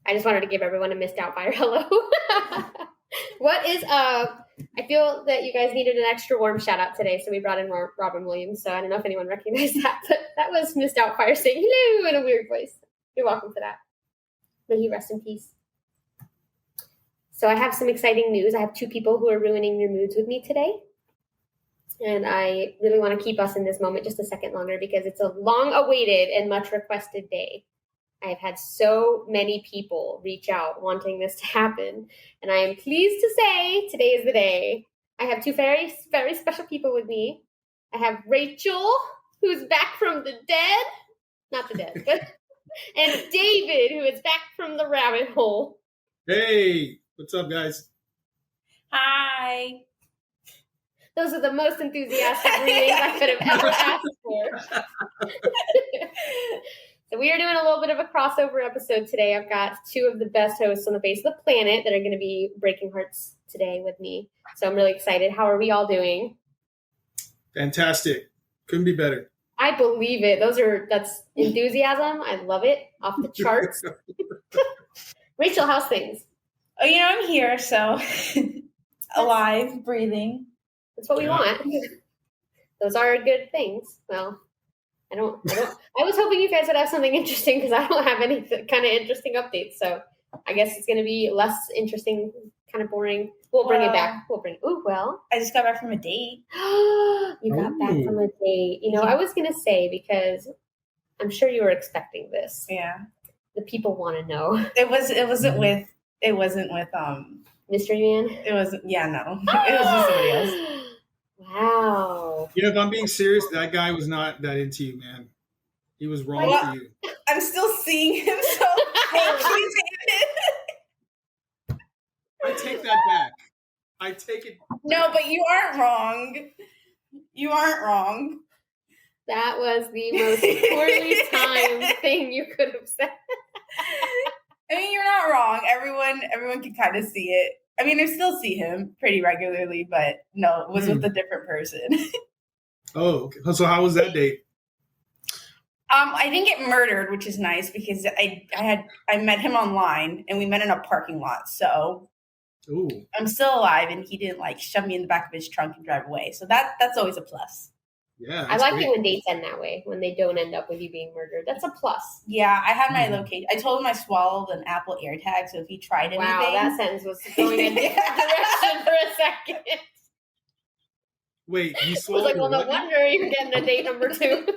I just wanted to give everyone a missed out fire hello. What is up? I feel that you guys needed an extra warm shout out today, so we brought in Robin Williams. So I don't know if anyone recognized that, but that was missed out fire saying hello in a weird voice. You're welcome for that. May he rest in peace. So I have some exciting news. I have 2 people who are ruining your moods with me today. And I really want to keep us in this moment just a second longer because it's a long-awaited and much-requested day. I have had so many people reach out wanting this to happen. And I am pleased to say today is the day. I have 2 very, very special people with me. I have Rachel, who's back from the dead. Not the dead, but... and Dayvid, who is back from the rabbit hole. Hey, what's up, guys? Hi. Those are the most enthusiastic readings I could have ever asked for. So we are doing a little bit of a crossover episode today. I've got 2 of the best hosts on the face of the planet that are going to be breaking hearts today with me. So I'm really excited. How are we all doing? Fantastic. Couldn't be better. I believe it. That's enthusiasm. I love it. Off the charts. Rachel, how's things? Oh, I'm here, so alive, breathing. That's what we want. Those are good things. Well, I was hoping you guys would have something interesting because I don't have any kind of interesting updates. So I guess it's going to be less interesting, kind of boring. We'll bring it back. I just got back from a date. You got back from a date. I was going to say, because I'm sure you were expecting this. Yeah. The people want to know. It wasn't with Mystery Man? It wasn't, yeah, no. It was with somebody else. Wow. If I'm being serious, that guy was not that into you, man. He was wrong for you. I'm still seeing him, so I take that back. I take it back. No, but you aren't wrong. You aren't wrong. That was the most poorly timed thing you could have said. I mean, you're not wrong. Everyone can kind of see it. I mean, I still see him pretty regularly, but no, it was with a different person. Oh, okay. So how was that date? I didn't get murdered, which is nice because I met him online and we met in a parking lot. So Ooh. I'm still alive and he didn't shove me in the back of his trunk and drive away. So that's always a plus. Yeah, I like it when dates end that way, when they don't end up with you being murdered. That's a plus. Yeah, I had my location. I told him I swallowed an Apple AirTag, so if he tried anything... Wow, that sentence was going in a different direction for a second. Wait, you I swallowed was like, well, no wonder you're getting a date number 2.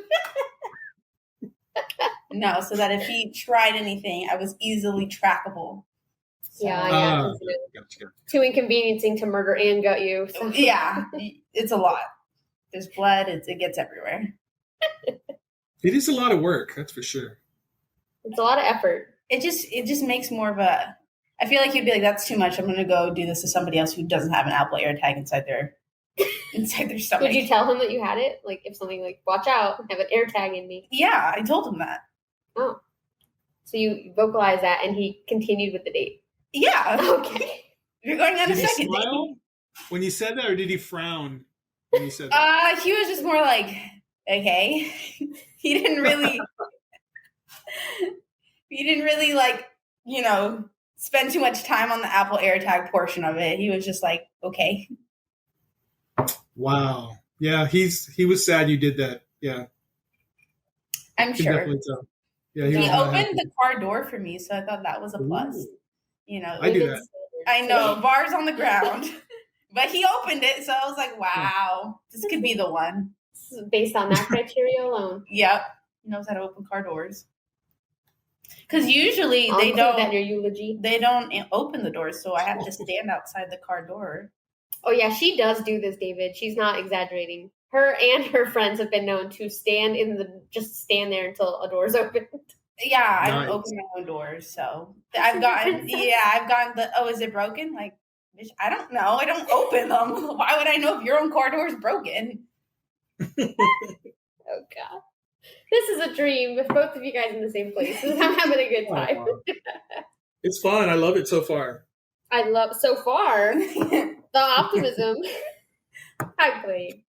No, so that if he tried anything, I was easily trackable. So, yeah. Gotcha. Too inconveniencing to murder and gut you. So. Yeah, it's a lot. There's blood. It gets everywhere. It is a lot of work, that's for sure. It's a lot of effort. It just makes more of a... I feel like you'd be like, that's too much. I'm going to go do this to somebody else who doesn't have an Apple AirTag inside their stomach. Did you tell him that you had it? Like, if something watch out, I have an AirTag in me. Yeah, I told him that. Oh. So you vocalized that and he continued with the date? Yeah. Okay. You're going on a second did he smile date. when you said that, or did he frown when you said that? He was just more like, okay. He didn't really spend too much time on the Apple AirTag portion of it. He was just like, okay. Wow. Yeah, he was sad you did that. Yeah. I'm sure. Definitely tell. Yeah, he opened the car door for me, so I thought that was a plus. Ooh. I do that. I know, bars on the ground. But he opened it, so I was like, wow, this could be the one. Based on that criteria alone. Yep. He knows how to open car doors. Because usually I'll they include that in your eulogy. They don't open the doors, so I have to stand outside the car door. Oh, yeah, she does do this, Dayvid. She's not exaggerating. Her and her friends have been known to just stand there until a door's opened. Yeah, I Nice. don't open my own doors, so I've gotten the, oh, is it broken? Like, bitch, I don't know. I don't open them. Why would I know if your own car door is broken? Oh, God. This is a dream with both of you guys in the same place. I'm having a good time. Oh, wow. It's fun. I love it so far. I love, so far, the optimism. I played.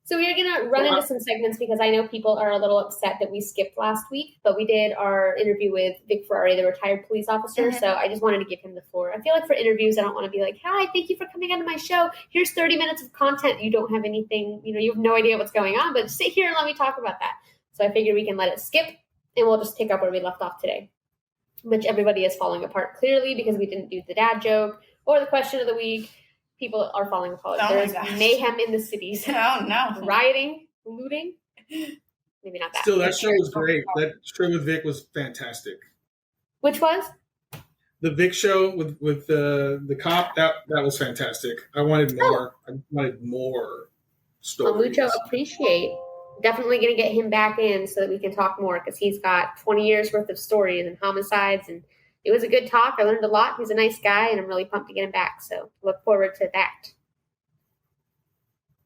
So we are going to run into some segments because I know people are a little upset that we skipped last week, but we did our interview with Vic Ferrari, the retired police officer. Mm-hmm. So I just wanted to give him the floor. I feel like for interviews, I don't want to be like, hi, thank you for coming onto my show. Here's 30 minutes of content. You don't have anything, you have no idea what's going on, but sit here and let me talk about that. So I figured we can let it skip and we'll just pick up where we left off today, which everybody is falling apart clearly because we didn't do the dad joke or the question of the week. People are falling apart. There's mayhem in the cities. Oh, no. Rioting, looting. Maybe not that. Still, that show was great. That show with Vic was fantastic. Which was? The Vic show with the cop. That was fantastic. I wanted more. I wanted more stories. Mucho appreciate. Definitely going to get him back in so that we can talk more because he's got 20 years worth of stories and homicides, and it was a good talk. I learned a lot. He's a nice guy, and I'm really pumped to get him back. So look forward to that.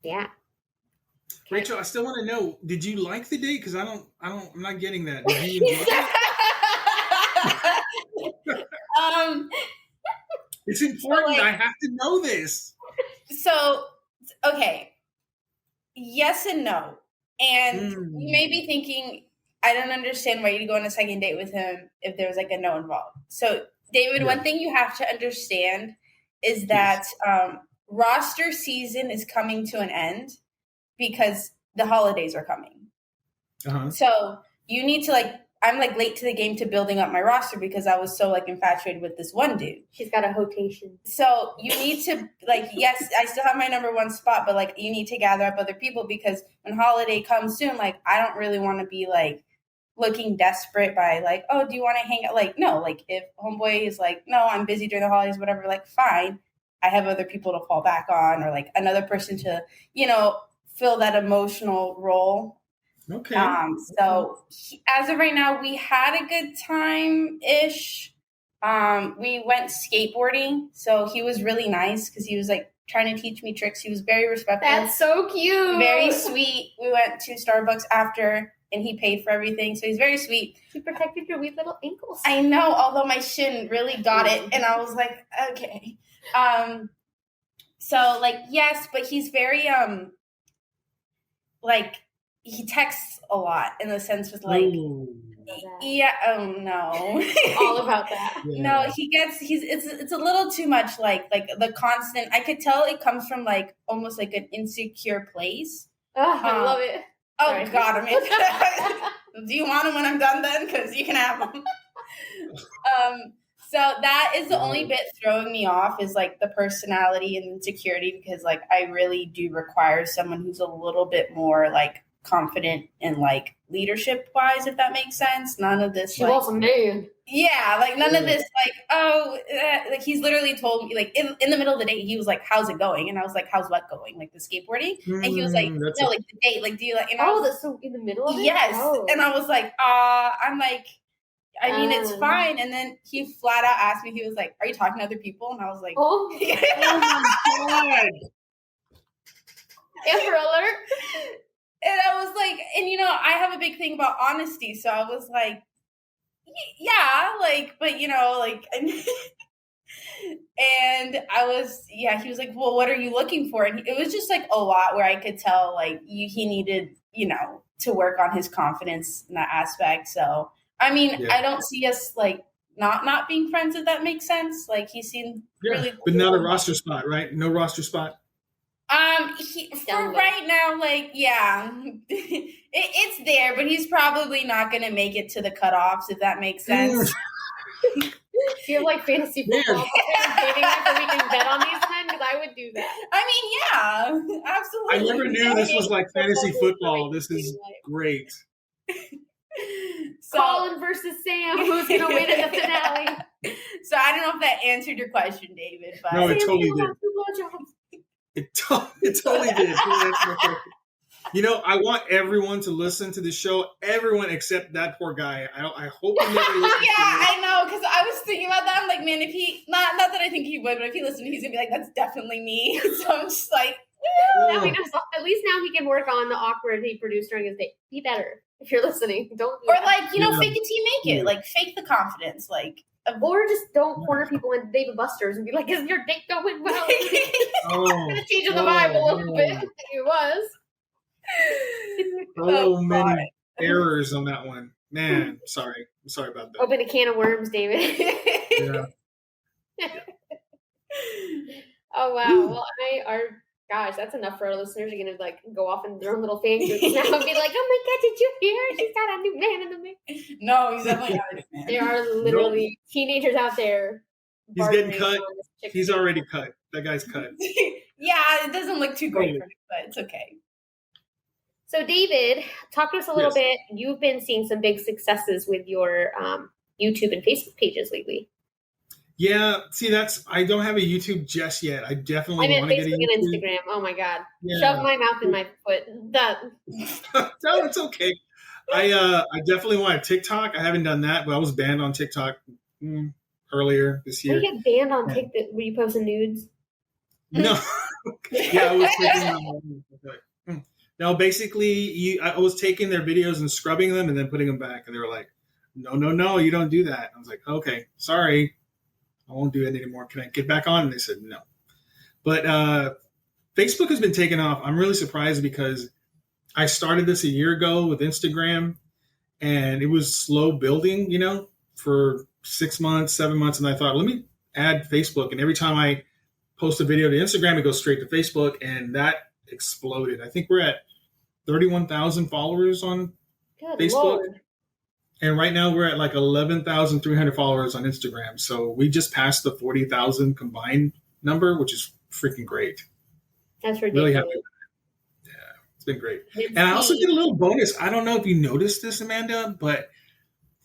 Yeah. Rachel, I still want to know, did you like the date? Because I'm not getting that. Did you enjoy it? It's important. I have to know this. So, okay. Yes and no. And you may be thinking, I don't understand why you'd go on a second date with him if there was like a no involved. So, David, one thing you have to understand is that roster season is coming to an end because the holidays are coming. Uh-huh. So you need to I'm late to the game to building up my roster because I was so infatuated with this one dude. She's got a rotation. So you need to yes, I still have my number one spot, but you need to gather up other people because when holiday comes soon, I don't really want to be looking desperate by oh, do you want to hang out? No, if homeboy is no, I'm busy during the holidays, whatever, fine. I have other people to fall back on or another person to, fill that emotional role. Okay. So as of right now, we had a good time-ish. We went skateboarding. So he was really nice because he was trying to teach me tricks. He was very respectful. That's so cute. Very sweet. We went to Starbucks after and he paid for everything. So he's very sweet. He protected your wee little ankles. I know, although my shin really got it. And I was like, okay. So yes, but he's very, he texts a lot in the sense with yeah, oh no. All about that. Yeah. No, it's a little too much the constant, I could tell it comes from almost an insecure place. Oh, I love it. Oh, sorry. God, do you want them when I'm done then? Because you can have them. So that is the only bit throwing me off is the personality and insecurity because I really do require someone who's a little bit more confident and leadership wise, if that makes sense. None of this. She was a man. Yeah, none of this. He's literally told me in the middle of the day he was how's it going? And I was how's what going? The skateboarding? And he was no, the date. Do you that's so in the middle of it. Yes, and I was I'm I mean, it's fine. And then he flat out asked me, he was are you talking to other people? And I was oh my God. Amber alert. And I was and I have a big thing about honesty. So I was yeah, but and I was, he was well, what are you looking for? And it was just a lot where I could tell he needed, to work on his confidence in that aspect. So, I mean, I don't see us not being friends, if that makes sense. He seemed really cool. But not a roster spot, right? No roster spot. For right now, yeah, it's there, but he's probably not going to make it to the cutoffs, if that makes sense. Do you have fantasy football dating app that we can bet on these men? Because I would do that. I mean, yeah, absolutely. I never knew this was fantasy football. This is great. So, Colin versus Sam, who's going to win in the finale? So I don't know if that answered your question, David. But no, it totally did. It totally did. I want everyone to listen to the show. Everyone except that poor guy. I hope he never listens. Yeah, I know, because I was thinking about that. I'm man, if he not that I think he would, but if he listened, he's gonna be that's definitely me. So I'm just now we know, at least now he can work on the awkward he produced during his date. Be better if you're listening. Don't do that. Fake it till you make it. Fake the confidence. Or just don't corner people in Dave & Buster's and be is your date going well? Changing the vibe a little bit. It was. So many errors on that one. Man, I'm sorry about that. Open a can of worms, David. Yeah. Oh wow. Well, gosh, that's enough for our listeners. Are gonna like go off in their own little fan groups now and be like, "Oh my god, did you hear? She's got a new man in the mix." No, he's definitely not a new man. There are literally teenagers out there. He's getting cut. He's already cut. That guy's cut. Yeah, it doesn't look too great for him, but it's okay. So, David, talk to us a little bit. You've been seeing some big successes with your YouTube and Facebook pages lately. Yeah, see, I don't have a YouTube just yet. I definitely want to get a YouTube. And Instagram. Oh my god! Yeah. Shove my mouth in my foot. No, it's okay. I definitely want a TikTok. I haven't done that, but I was banned on TikTok earlier this year. Did you get banned on TikTok? Were you posting nudes? No. Yeah, I was taking. No, basically, I was taking their videos and scrubbing them and then putting them back, and they were like, "No, you don't do that." I was like, "Okay, sorry, I won't do it anymore. Can I get back on?" And they said no. But Facebook has been taking off. I'm really surprised because I started this a year ago with Instagram, and it was slow building, for 6 months, 7 months, and I thought, let me add Facebook. And every time I post a video to Instagram, it goes straight to Facebook, and that exploded. I think we're at 31,000 followers on Facebook. Lord. And right now we're at like 11,300 followers on Instagram. So we just passed the 40,000 combined number, which is freaking great. That's ridiculous. Really happy with it. Yeah, it's been great. And I also get a little bonus. I don't know if you noticed this, Amanda, but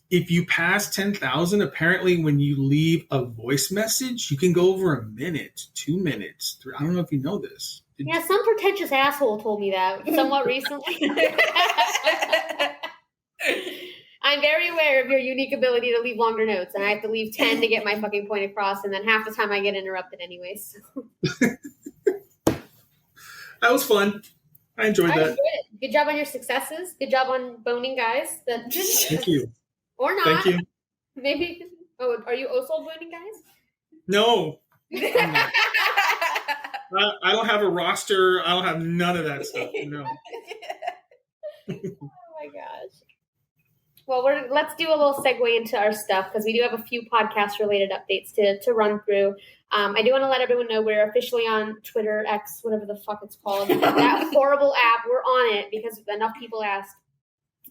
if you pass 10,000, apparently when you leave a voice message, you can go over a minute, 2 minutes. I don't know if you know this. Yeah, some pretentious asshole told me that somewhat recently. I'm very aware of your unique ability to leave longer notes, and I have to leave 10 to get my fucking point across, and then half the time I get interrupted anyway. So. That was fun. I enjoyed that. Good job on your successes. Good job on boning guys. Thank you. Or not. Thank you. Maybe. Oh, are you also boning guys? No. I don't have a roster. I don't have none of that stuff. No. Oh my gosh. Well, let's do a little segue into our stuff because we do have a few podcast-related updates to run through. I do want to let everyone know we're officially on Twitter, X, whatever the fuck it's called. That horrible app. We're on it because enough people asked.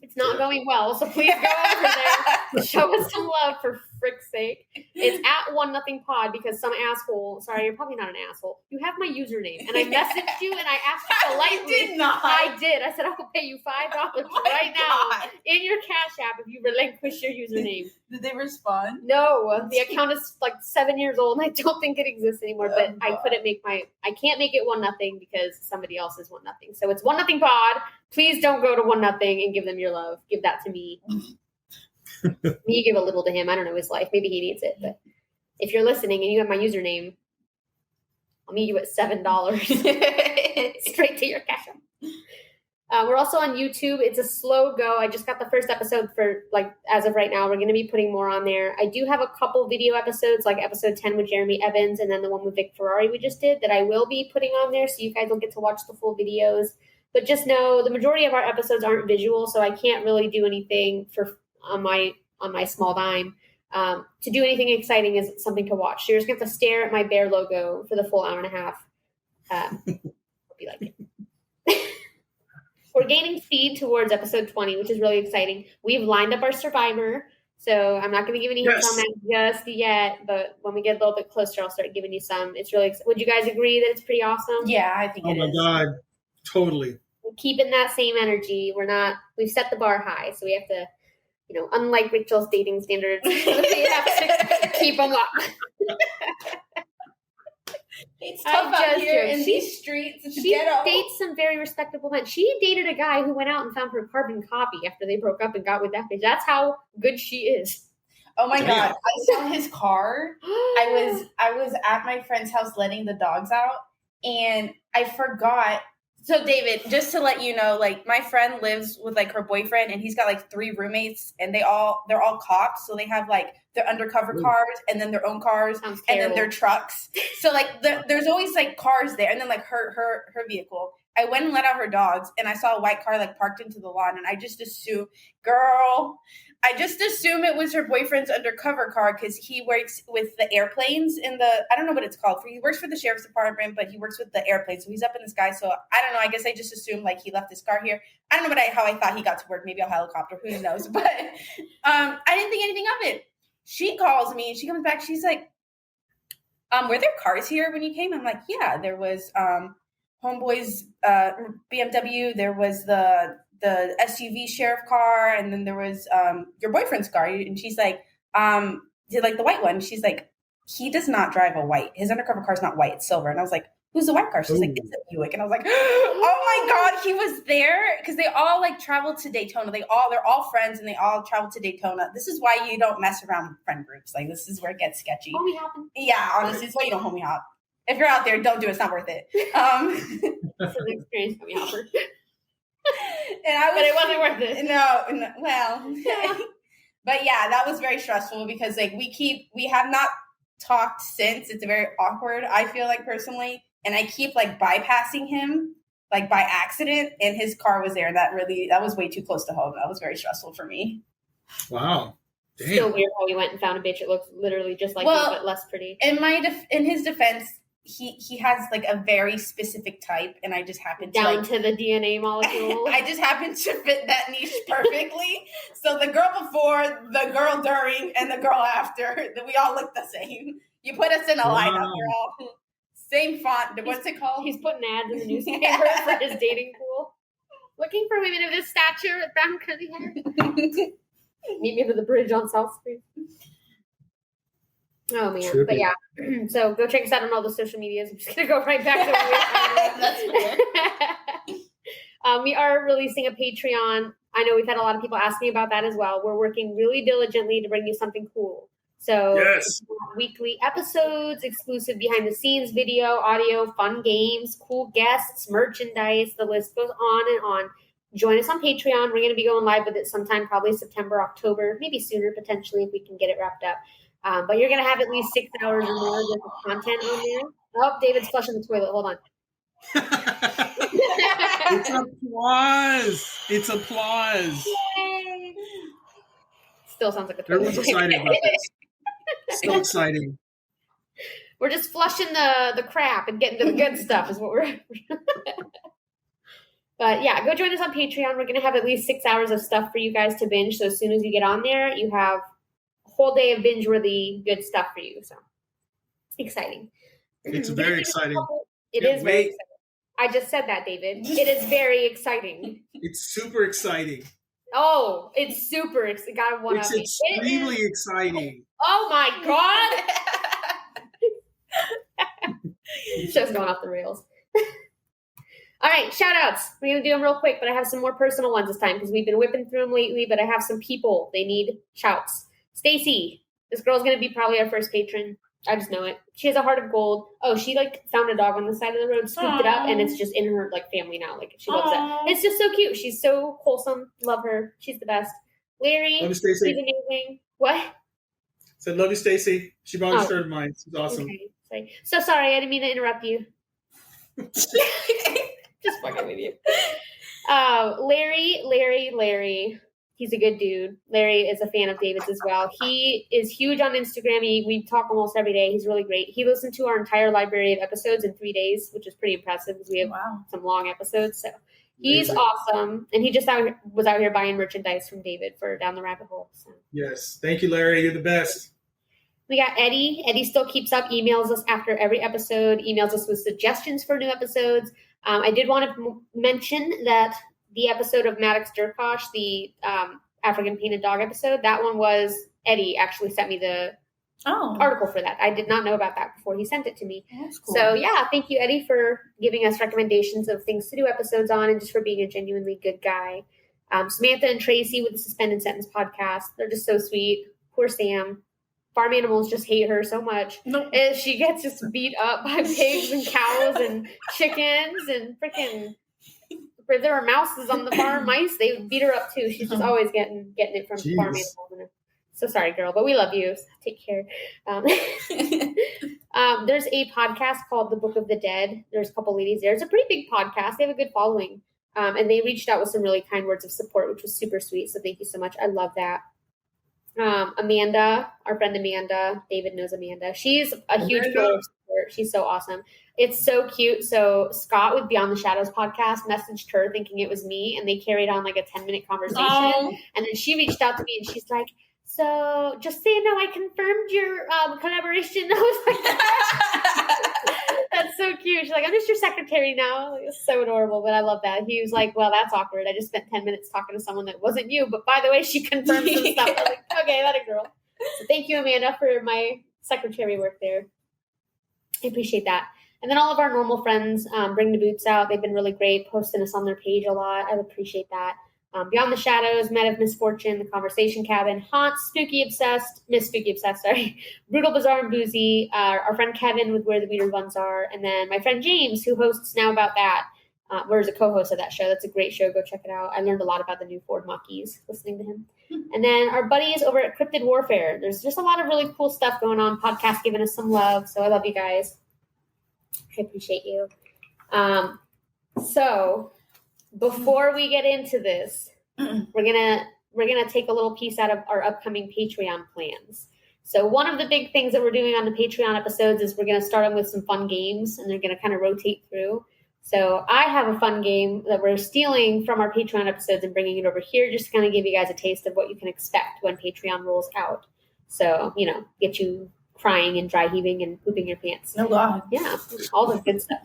It's not going well, so please go over there. Show us some love for frick's sake. It's at 1-0pod because some asshole, sorry, you're probably not an asshole. You have my username, and I messaged you, and I asked you politely. I did not. I did. I said, I will pay you $5 right now in your Cash App if you relinquish your username. Did they respond? No, the account is like 7 years old, and I don't think it exists anymore. But I couldn't make I can't make it 1-0 because somebody else is 1-0. So it's 1-0pod. Please don't go to 1-0 and give them your love. Give that to me. You give a little to him. I don't know his life. Maybe he needs it. But if you're listening and you have my username, I'll meet you at $7 straight to your Cash App. We're also on YouTube. It's a slow go. I just got the first episode for as of right now. We're going to be putting more on there. I do have a couple video episodes, like episode 10 with Jeremy Evans and then the one with Vic Ferrari we just did that I will be putting on there. So you guys will get to watch the full videos. But just know the majority of our episodes aren't visual, so I can't really do anything on my small dime. To do anything exciting is something to watch. So you're just going to have to stare at my bear logo for the full hour and a half. Hope you like it. We're gaining speed towards episode 20, which is really exciting. We've lined up our survivor, so I'm not going to give any hints on that just yet, but when we get a little bit closer, I'll start giving you some. It's really would you guys agree that it's pretty awesome? Yeah, I think it is. Oh my God. Totally. Keeping that same energy. We've set the bar high, so we have to, unlike Rachel's dating standards, we have to keep them up. It's tough out here in these streets. She dates some very respectable men. She dated a guy who went out and found her carbon copy after they broke up and got with that bitch. That's how good she is. Oh my God. I saw his car. I was at my friend's house letting the dogs out, and I forgot So David, just to let you know, like my friend lives with like her boyfriend and he's got like 3 roommates and they're all cops. So they have like their undercover cars and then their own cars and then their trucks. So like there's always like cars there and then like her vehicle. I went and let out her dogs and I saw a white car like parked into the lawn and I just assumed, it was her boyfriend's undercover car because he works with the airplanes I don't know what it's called. He works for the sheriff's department, but he works with the airplanes. So he's up in the sky. So I don't know. I guess I just assumed like he left his car here. I don't know how I thought he got to work. Maybe a helicopter. Who knows? But I didn't think anything of it. She calls me and she comes back. She's like, were there cars here when you came? I'm like, yeah, there was Homeboy's BMW. There was the SUV sheriff car, and then there was your boyfriend's car. And she's like, did like the white one? She's like, he does not drive a white. His undercover car is not white, it's silver. And I was like, who's the white car? She's like, it's a Buick. And I was like, oh my God, he was there because they all like traveled to Daytona. They're all friends and they all traveled to Daytona. This is why you don't mess around with friend groups. Like this is where it gets sketchy. Homie hopping. Yeah, honestly, it's why you don't homie hop. If you're out there, don't do it. It's not worth it. This is an experience homie hopper. But it wasn't worth it. No, well, yeah. But yeah, that was very stressful because like we have not talked since. It's very awkward, I feel like personally. And I keep like bypassing him like by accident and his car was there. And that was way too close to home. That was very stressful for me. Wow. Damn. Still weird how we went and found a bitch. It looks literally just like you, but less pretty. In his defense, he has like a very specific type, and I just happened to down to the DNA molecule. I just happened to fit that niche perfectly. So the girl before, the girl during, and the girl after, we all look the same. You put us in a lineup, we're all same font. What's it called? He's putting ads in the newspaper for his dating pool. Looking for women of this stature with brown curly hair. Meet me to the bridge on South Street. Oh man, Trippy. But yeah. So go check us out on all the social medias. I'm just gonna go right back to what That's weird. We are releasing a Patreon. I know we've had a lot of people asking about that as well. We're working really diligently to bring you something cool. So yes. Weekly episodes, exclusive behind the scenes video, audio, fun games, cool guests, merchandise. The list goes on and on. Join us on Patreon. We're going to be going live with it sometime, probably September, October, maybe sooner potentially if we can get it wrapped up. But you're going to have at least 6 hours or more worth of content on there. Oh, David's flushing the toilet. Hold on. It's applause. Yay. Still sounds like a toilet. Everyone's excited about this. So exciting. We're just flushing the crap and getting to the good stuff is what we're... But yeah, go join us on Patreon. We're going to have at least 6 hours of stuff for you guys to binge. So as soon as you get on there, you have a whole day of binge-worthy good stuff for you. So exciting. It's very exciting. It is very exciting. I just said that, David. It is very exciting. It's super exciting. Oh, it's super exciting. Got one It's up. extremely exciting. Oh my God. Show's going off the rails. All right, shout outs. We're going to do them real quick, but I have some more personal ones this time because we've been whipping through them lately, but I have some people. They need shouts. Stacy. This girl's going to be probably our first patron. I just know it. She has a heart of gold. Oh, she like found a dog on the side of the road, scooped it up, and it's just in her like family now. Like she loves it. It's just so cute. She's so wholesome. Love her. She's the best. Larry. Love you, Stacy. She's amazing. What? Said love you, Stacy. She volunteered mine. She's awesome. Okay. So sorry, I didn't mean to interrupt you. Just fucking with you. Larry. He's a good dude. Larry is a fan of David's as well. He is huge on Instagram. We talk almost every day. He's really great. He listened to our entire library of episodes in 3 days, which is pretty impressive because we have some long episodes. So he's awesome. And he just was out here buying merchandise from David for Down the Rabbit Hole. So. Yes. Thank you, Larry. You're the best. We got Eddie. Eddie still keeps up, emails us after every episode, emails us with suggestions for new episodes. I did want to mention that the episode of Maddox Durkosh, the African painted dog episode, that one was Eddie actually sent me the article for that. I did not know about that before he sent it to me. That's cool. So yeah, thank you, Eddie, for giving us recommendations of things to do episodes on and just for being a genuinely good guy. Samantha and Tracy with the Suspended Sentence podcast. They're just so sweet. Poor Sam. Farm animals just hate her so much. Nope. And she gets just beat up by pigs and cows and chickens and freaking if there were mouses on the farm, mice, they would beat her up too. She's just always getting it from Jeez. farm animals. So sorry, girl, but we love you. So take care. There's a podcast called The Book of the Dead. There's a couple ladies there. It's a pretty big podcast. They have a good following. And they reached out with some really kind words of support, which was super sweet. So thank you so much. I love that. Amanda, our friend Amanda, David knows Amanda. She's a huge pillar of support. She's so awesome. It's so cute. So Scott with Beyond the Shadows podcast messaged her thinking it was me, and they carried on like a 10-minute conversation. Oh. And then she reached out to me and she's like, so just so you know, I confirmed your collaboration. I was like, that's so cute. She's like, I'm just your secretary now. Like, it's so adorable, but I love that. He was like, well, that's awkward. I just spent 10 minutes talking to someone that wasn't you. But by the way, she confirmed some stuff. I was like, okay, that a girl. So thank you, Amanda, for my secretary work there. I appreciate that. And then all of our normal friends bring the boots out. They've been really great, posting us on their page a lot. I appreciate that. Beyond the Shadows, Men of Misfortune, The Conversation Cabin, Haunts, Miss Spooky Obsessed, Brutal, Bizarre, and Boozy, our friend Kevin with Where the Weird Ones Are, and then my friend James, who hosts Now About That, or is a co-host of that show. That's a great show. Go check it out. I learned a lot about the new Ford Mach-E's listening to him. And then our buddies over at Cryptid Warfare. There's just a lot of really cool stuff going on. Podcast giving us some love, so I love you guys. I appreciate you. So before we get into this, we're gonna take a little piece out of our upcoming Patreon plans. So one of the big things that we're doing on the Patreon episodes is we're gonna start them with some fun games, and they're gonna kind of rotate through. So I have a fun game that we're stealing from our Patreon episodes and bringing it over here, just to kind of give you guys a taste of what you can expect when Patreon rolls out. So get you crying and dry heaving and pooping your pants. Oh God. Yeah, all the good stuff.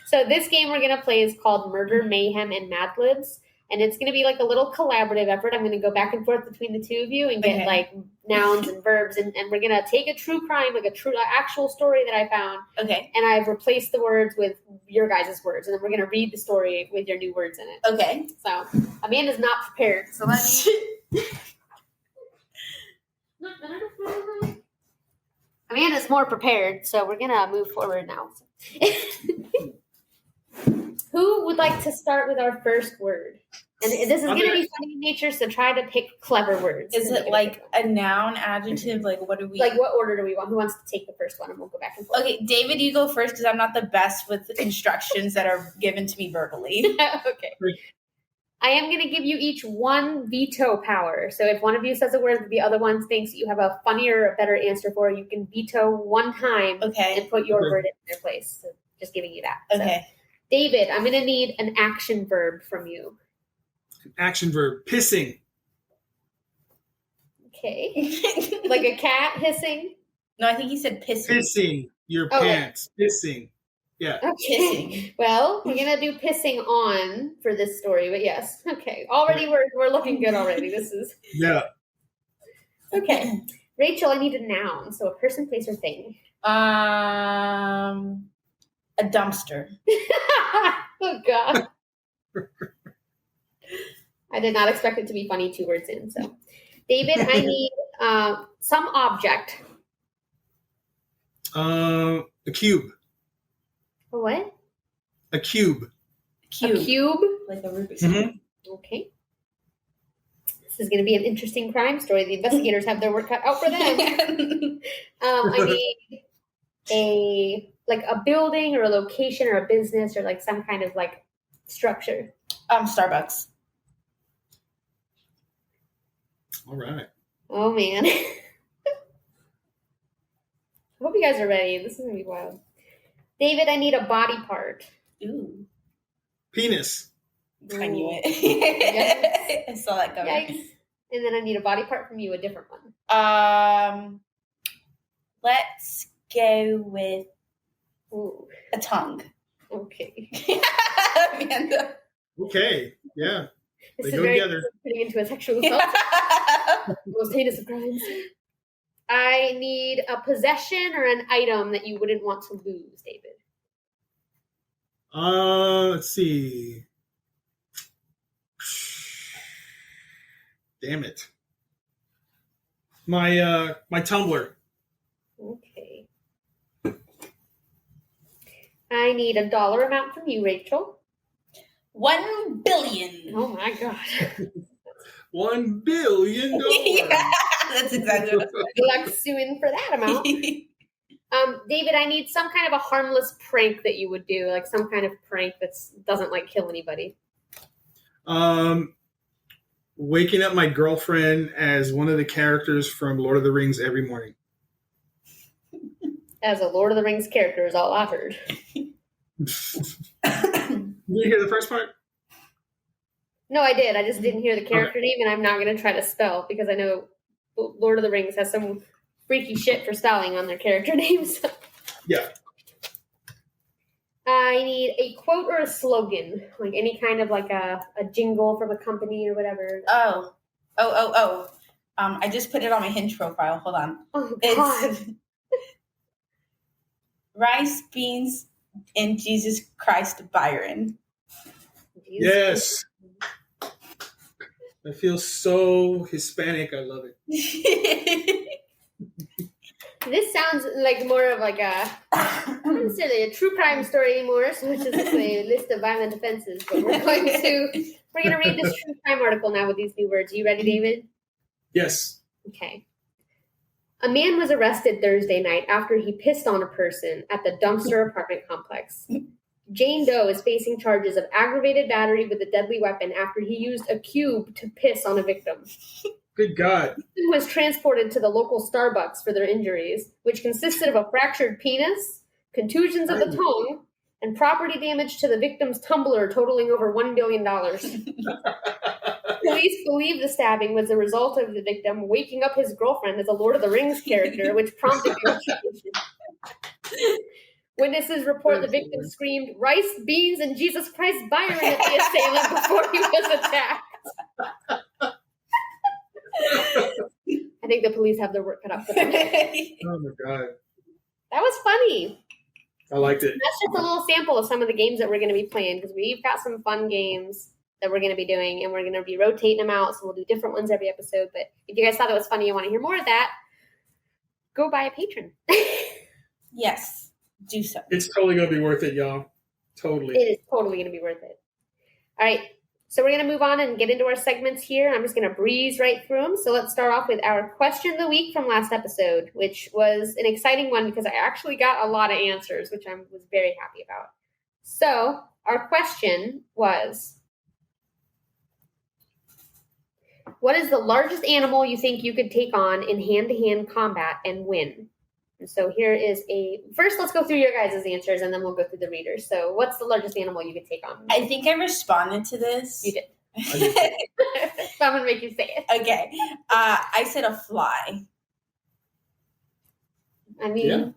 So this game we're going to play is called Murder, Mayhem, and Mad Libs. And it's going to be like a little collaborative effort. I'm going to go back and forth between the two of you and get like nouns and verbs. And we're going to take a true crime, like a true actual story that I found. Okay. And I've replaced the words with your guys' words. And then we're going to read the story with your new words in it. Okay. So Amanda's not prepared. So let me... Amanda's more prepared. So we're going to move forward now. Who would like to start with our first word? And this is going to be funny in nature, so try to pick clever words. Is it like a noun, adjective? Like, what do we... Like, what order do we want? Who wants to take the first one? And we'll go back and forth. Okay, David, you go first, because I'm not the best with instructions that are given to me verbally. Okay. I am going to give you each one veto power. So if one of you says a word that the other one thinks you have a funnier or better answer for, you can veto one time and put your word in their place. So just giving you that. Okay. So, David, I'm going to need an action verb from you. An action verb. Pissing. Okay. Like a cat hissing? No, I think he said pissing. Pissing your pants. Pissing. Yeah. Okay. Pissing. Well, we're going to do pissing on for this story, but yes. Okay. Already we're looking good already. This is... Yeah. Okay. Rachel, I need a noun. So a person, place, or thing. A dumpster. Oh, God. I did not expect it to be funny 2 words in. So, David, I need some object. A cube. A what? A cube. A cube? Like a Rubik's Cube. Mm-hmm. Okay. This is going to be an interesting crime story. The investigators have their work cut out for them. I need a building or a location or a business or like some kind of like structure. Starbucks. All right. Oh man. I hope you guys are ready. This is gonna be wild. David, I need a body part. Ooh. Penis. I knew it. I saw that coming. Yikes. And then I need a body part from you, a different one. Let's go with a tongue. Okay. Amanda. Okay. Yeah. This They is go together. Putting into a sexual assault. Most heinous of crimes. I need a possession or an item that you wouldn't want to lose, David. Let's see. Damn it. My Tumblr. Okay. I need a dollar amount from you, Rachel. $1 billion. Oh my god. $1 billion. Yeah, that's exactly what Good luck suing for that amount. David, I need some kind of a harmless prank that you would do, like some kind of prank that doesn't like kill anybody. Waking up my girlfriend as one of the characters from Lord of the Rings every morning. As a Lord of the Rings character is all I've heard. Did you hear the first part? No, I did. I just didn't hear the character name, and I'm not going to try to spell because I know Lord of the Rings has some freaky shit for spelling on their character names. Yeah. I need a quote or a slogan, like any kind of like a jingle from a company or whatever. Oh. I just put it on my Hinge profile. Hold on. Oh, God. It's rice, beans, and Jesus Christ, Byron. Yes. I feel so Hispanic. I love it. This sounds like more of like not necessarily a true crime story anymore, so it's just a list of violent offenses. But we're going to read this true crime article now with these new words. Are you ready, David? Yes. Okay. A man was arrested Thursday night after he pissed on a person at the dumpster apartment complex. Jane Doe is facing charges of aggravated battery with a deadly weapon after he used a cube to piss on a victim. Good God. The victim was transported to the local Starbucks for their injuries, which consisted of a fractured penis, contusions of the tongue, and property damage to the victim's tumbler totaling over $1 billion. Police believe the stabbing was the result of the victim waking up his girlfriend as a Lord of the Rings character, which prompted the execution. Witnesses report the victim screamed, "Rice, beans, and Jesus Christ Byron" at the assailant before he was attacked. I think the police have their work cut out for them. Oh my God. That was funny. I liked it. That's just a little sample of some of the games that we're going to be playing, because we've got some fun games that we're going to be doing, and we're going to be rotating them out, so we'll do different ones every episode. But if you guys thought it was funny and want to hear more of that, go buy a patron. Yes. Do so. It's totally going to be worth it, y'all. Totally. It is totally going to be worth it. All right. So we're going to move on and get into our segments here. I'm just going to breeze right through them. So let's start off with our question of the week from last episode, which was an exciting one because I actually got a lot of answers, which I was very happy about. So our question was, what is the largest animal you think you could take on in hand-to-hand combat and win? And so here is first let's go through your guys' answers and then we'll go through the readers. So what's the largest animal you could take on? I think I responded to this. You did. So I'm going to make you say it. Okay. I said a fly. I mean,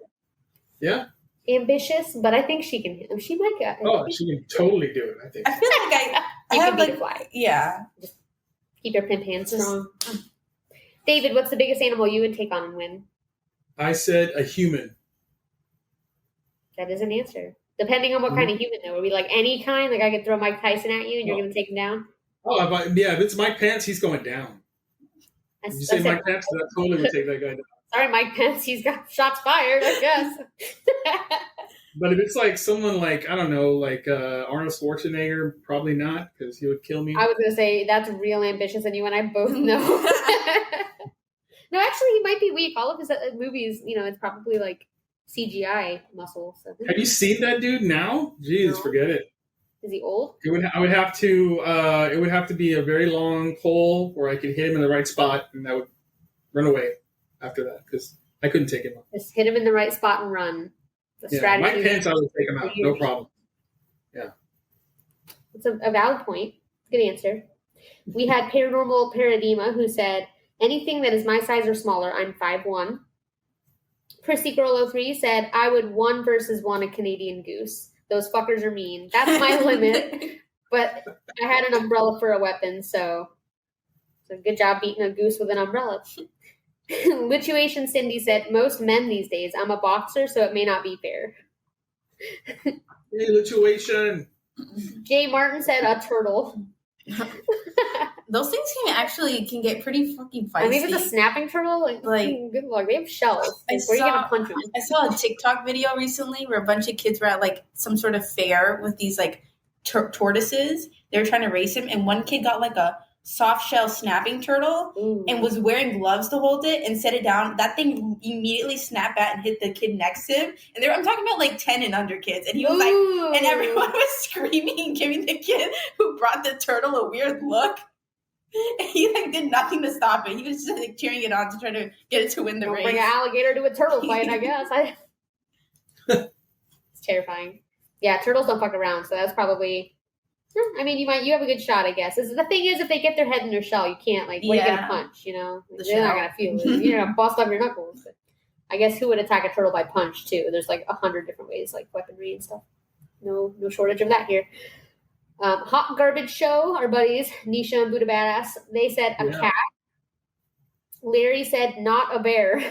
yeah. Ambitious, but I think she can. She might get. She can totally do it, I think. I feel like I You have can beat a fly. Yeah. Just keep your pimp hands strong. David, what's the biggest animal you would take on and win? I said a human. That is an answer. Depending on what kind of human, though. Are we like any kind? Like I could throw Mike Tyson at you and you're going to take him down? Oh, if it's Mike Pence, he's going down. If you say Mike Pence, that totally would take that guy down. Sorry, Mike Pence. He's got shots fired, I guess. But if it's like someone like, I don't know, like Arnold Schwarzenegger, probably not, because he would kill me. I was going to say, that's real ambitious, and you and I both know. No, actually, he might be weak. All of his movies, it's probably like CGI muscle. So. Have you seen that dude now? Jeez, No. Forget it. Is he old? It would have to be a very long pole where I could hit him in the right spot, and I would run away after that because I couldn't take him out. Just hit him in the right spot and run. Strategy. Mike Pence, I would take him out, no problem. Yeah, it's a valid point. Good answer. We had Paranormal Paradema who said, anything that is my size or smaller, I'm 5'1". Prissy Girl 03 said, I would 1 versus 1 a Canadian goose. Those fuckers are mean. That's my limit. But I had an umbrella for a weapon, so good job beating a goose with an umbrella. Lituation Cindy said, most men these days, I'm a boxer, so it may not be fair. Hey, Lituation. Jay Martin said, a turtle. Those things can get pretty fucking feisty. I mean, if it's a snapping turtle, like good luck. They have shells. Where are you gonna punch them? I saw a TikTok video recently where a bunch of kids were at like some sort of fair with these like tortoises. They were trying to race him, and one kid got like a soft shell snapping turtle and was wearing gloves to hold it and set it down. That thing immediately snapped back and hit the kid next to him. And I'm talking about like 10 and under kids. And he was like, and everyone was screaming and giving the kid who brought the turtle a weird look. And he like did nothing to stop it. He was just like cheering it on to try to get it to win the race. Bring an alligator to a turtle fight, I guess. It's terrifying. Yeah, turtles don't fuck around, so that's probably. I mean, you have a good shot, I guess. The thing is, if they get their head in their shell, you can't, what are you going to punch, They're not going to feel it. You're going to bust up your knuckles. But I guess who would attack a turtle by punch, too? There's 100 different ways, like weaponry and stuff. No shortage of that here. Hot Garbage Show, our buddies, Nisha and Buddha Badass, they said a cat. Larry said not a bear.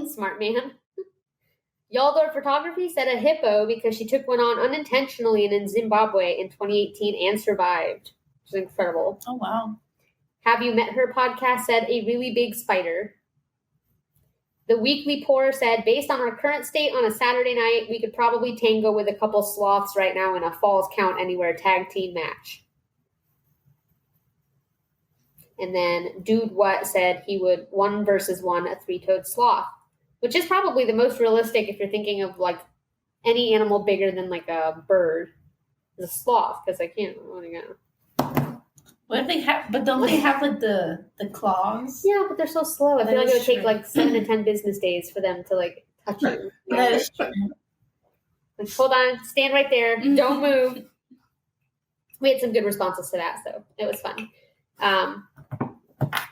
Smart man. Yaldor Photography said a hippo because she took one on unintentionally and in Zimbabwe in 2018 and survived. Which is incredible. Oh, wow. Have You Met Her podcast said a really big spider. The Weekly Pour said, based on our current state on a Saturday night, we could probably tango with a couple sloths right now in a Falls Count Anywhere tag team match. And then Dude What said he would 1 versus 1 a 3-toed sloth. Which is probably the most realistic if you're thinking of any animal bigger than a bird. The sloth, because I can't. What if they have? But don't they have the claws? Yeah, but they're so slow. I feel like it would take 7 to 10 business days for them to touch you. That is true. Hold on, stand right there, don't move. We had some good responses to that, so it was fun.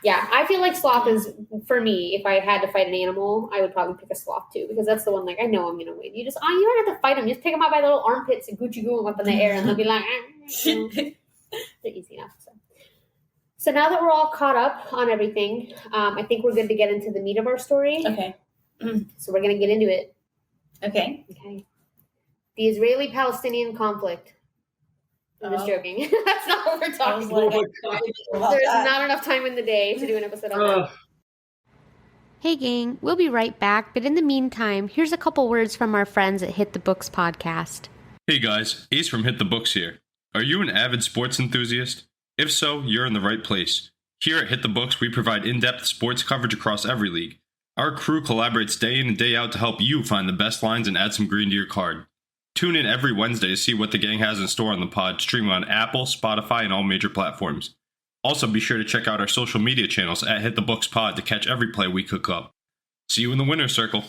Yeah, I feel like sloth is, for me, if I had to fight an animal, I would probably pick a sloth too, because that's the one, I know I'm going to win. You don't have to fight them. You just pick them up by the little armpits and Gucci goo them up in the air, and they'll be like, they're easy enough. So now that we're all caught up on everything, I think we're good to get into the meat of our story. Okay. So we're going to get into it. Okay. The Israeli-Palestinian conflict. I'm just joking. That's not what we're talking about. There's not enough time in the day to do an episode on that. Hey gang, we'll be right back, but in the meantime, here's a couple words from our friends at Hit the Books podcast. Hey guys, Ace from Hit the Books here. Are you an avid sports enthusiast? If so, you're in the right place. Here at Hit the Books, we provide in-depth sports coverage across every league. Our crew collaborates day in and day out to help you find the best lines and add some green to your card. Tune in every Wednesday to see what the gang has in store on the pod, streaming on Apple, Spotify, and all major platforms. Also, be sure to check out our social media channels at Hit the Books Pod to catch every play we cook up. See you in the winner's circle.